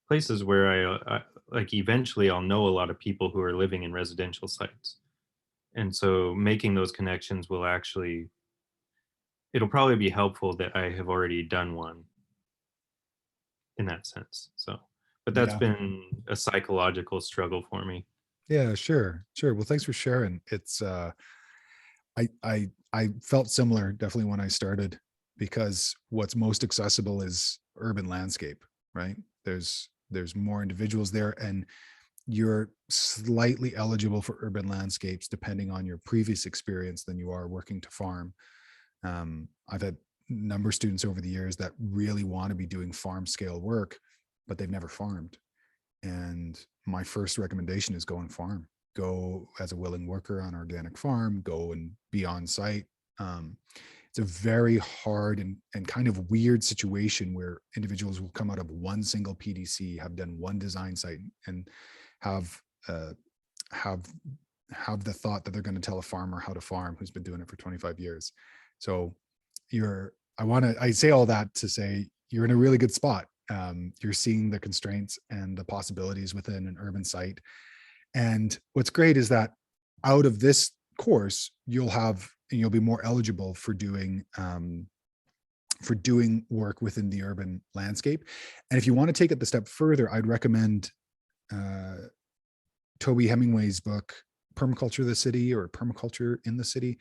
places where I like eventually I'll know a lot of people who are living in residential sites. And so making those connections will actually, it'll probably be helpful that I have already done one in that sense. So, but that's Yeah. been a psychological struggle for me. Yeah, sure. Well, thanks for sharing. It's I felt similar definitely when I started, because what's most accessible is urban landscape, right? There's more individuals there, and you're slightly eligible for urban landscapes depending on your previous experience than you are working to farm. I've had a number of students over the years that really want to be doing farm scale work, but they've never farmed. And my first recommendation is go and farm. Go as a willing worker on an organic farm, go and be on site. It's a very hard and kind of weird situation where individuals will come out of one single PDC, have done one design site, and have the thought that they're going to tell a farmer how to farm who's been doing it for 25 years. So I say all that to say you're in a really good spot. You're seeing the constraints and the possibilities within an urban site. And what's great is that out of this course, you'll be more eligible for doing work within the urban landscape. And if you want to take it the step further, I'd recommend Toby Hemingway's book, Permaculture the City, or Permaculture in the City.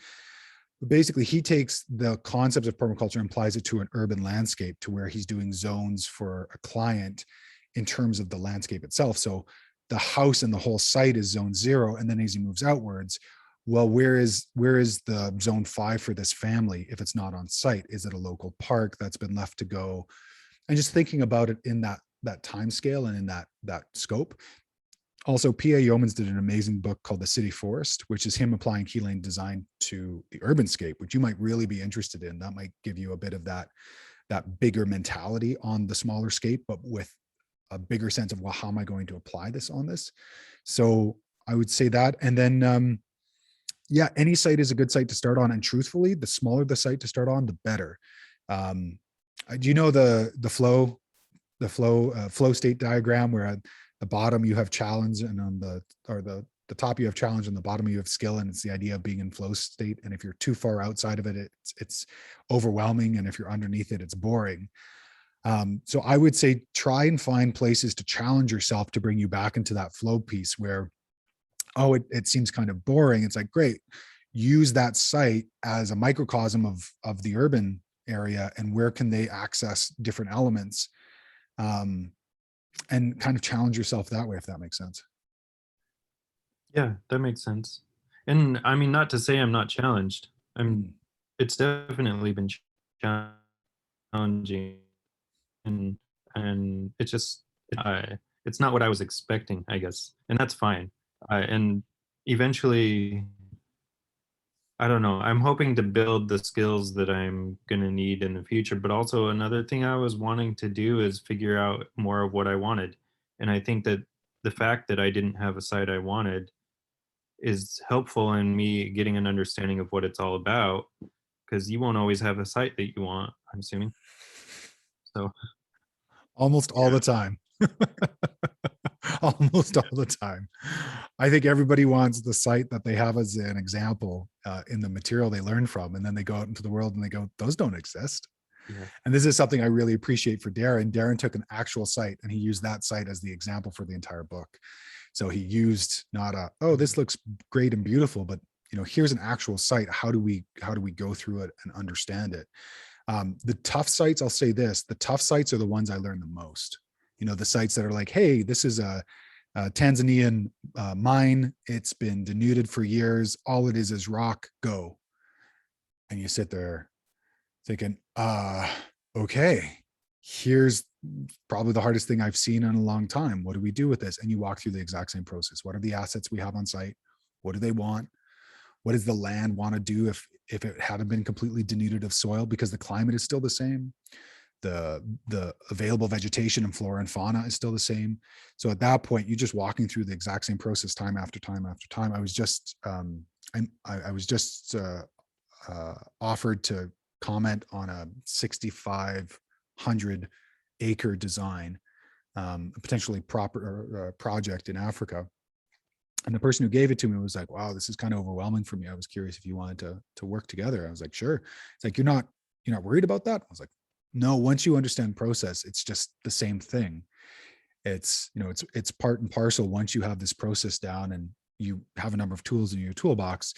Basically, he takes the concept of permaculture and applies it to an urban landscape, to where he's doing zones for a client in terms of the landscape itself. So the house and the whole site is zone 0. And then as he moves outwards, well, where is the zone 5 for this family if it's not on site? Is it a local park that's been left to go? And just thinking about it in that time scale and in that scope, Also, P.A. Yeomans did an amazing book called The City Forest, which is him applying key lane design to the urban scape, which you might really be interested in. That might give you a bit of that bigger mentality on the smaller scape, but with a bigger sense of, well, how am I going to apply this on this? So I would say that. And then, yeah, any site is a good site to start on. And truthfully, the smaller the site to start on, the better. Do you know the flow state diagram, where at the bottom you have challenge, and on the top you have challenge, and the bottom you have skill, and it's the idea of being in flow state. And if you're too far outside of it, it's overwhelming, and if you're underneath it, it's boring. So I would say try and find places to challenge yourself to bring you back into that flow piece where, oh, it seems kind of boring. It's like, great, use that site as a microcosm of the urban area, and where can they access different elements, and kind of challenge yourself that way, if that makes sense. Yeah, that makes sense. And I mean, not to say I'm not challenged. It's definitely been challenging, and it's just it's not what I was expecting, I guess, and that's fine. And eventually, I don't know, I'm hoping to build the skills that I'm going to need in the future. But also another thing I was wanting to do is figure out more of what I wanted. And I think that the fact that I didn't have a site I wanted is helpful in me getting an understanding of what it's all about, because you won't always have a site that you want, I'm assuming. So Almost all the time. Almost all the time. I think everybody wants the site that they have as an example in the material they learn from, and then they go out into the world and they go, those don't exist. Yeah. And this is something I really appreciate for Darren. Darren took an actual site and he used that site as the example for the entire book. So he used not oh, this looks great and beautiful, but here's an actual site. How do we go through it and understand it? The tough sites, I'll say this, the tough sites are the ones I learn the most. The sites that are like, hey, this is a Tanzanian mine. It's been denuded for years. All it is rock, go. And you sit there thinking, okay, here's probably the hardest thing I've seen in a long time. What do we do with this? And you walk through the exact same process. What are the assets we have on site? What do they want? What does the land want to do if it hadn't been completely denuded of soil, because the climate is still the same? The available vegetation and flora and fauna is still the same. So at that point, you're just walking through the exact same process time after time after time. I was just offered to comment on a 6,500 acre design, potentially proper project in Africa. And the person who gave it to me was like, wow, this is kind of overwhelming for me. I was curious if you wanted to work together. I was like, sure. It's like, you're not worried about that? I was like, no, once you understand process, it's just the same thing. It's part and parcel. Once you have this process down and you have a number of tools in your toolbox,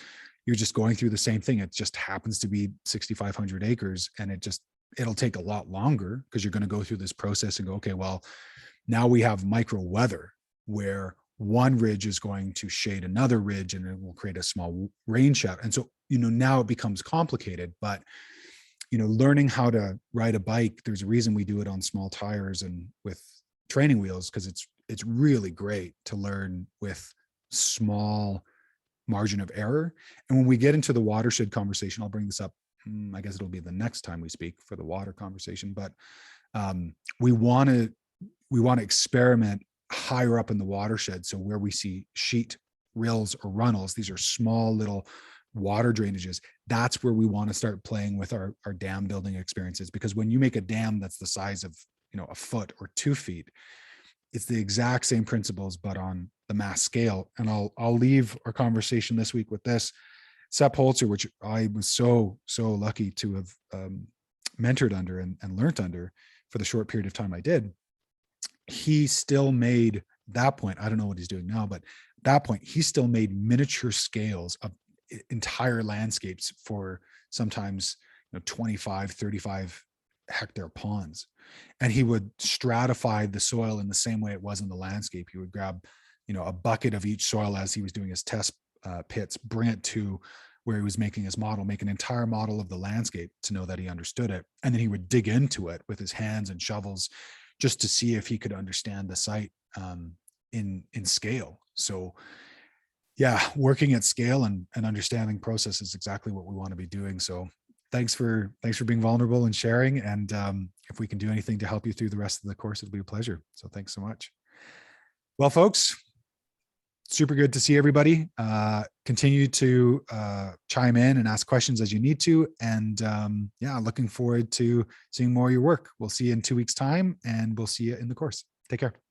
you're just going through the same thing. It just happens to be 6,500 acres, and it'll take a lot longer because you're going to go through this process and go, okay, well, now we have micro weather where one ridge is going to shade another ridge and it will create a small rain shadow. And so, now it becomes complicated, but learning how to ride a bike, there's a reason we do it on small tires and with training wheels, because it's really great to learn with small margin of error. And when we get into the watershed conversation, I'll bring this up, I guess it'll be the next time we speak for the water conversation, but we want to experiment higher up in the watershed. So where we see sheet, rills, or runnels, these are small little water drainages. That's where we want to start playing with our dam building experiences, because when you make a dam that's the size of a foot or 2 feet, it's the exact same principles but on the mass scale. And I'll leave our conversation this week with this. Sepp Polster, which I was so lucky to have mentored under and learnt under for the short period of time I did, he still made that point. I don't know what he's doing now, but at that point he still made miniature scales of entire landscapes for sometimes 25, 35 hectare ponds. And he would stratify the soil in the same way it was in the landscape. He would grab a bucket of each soil as he was doing his test pits, bring it to where he was making his model, make an entire model of the landscape to know that he understood it. And then he would dig into it with his hands and shovels just to see if he could understand the site in scale. So yeah, working at scale and understanding process is exactly what we want to be doing. So thanks for being vulnerable and sharing. And if we can do anything to help you through the rest of the course, it'll be a pleasure. So thanks so much. Well, folks, super good to see everybody. Continue to chime in and ask questions as you need to. And yeah, looking forward to seeing more of your work. We'll see you in 2 weeks' time, and we'll see you in the course. Take care.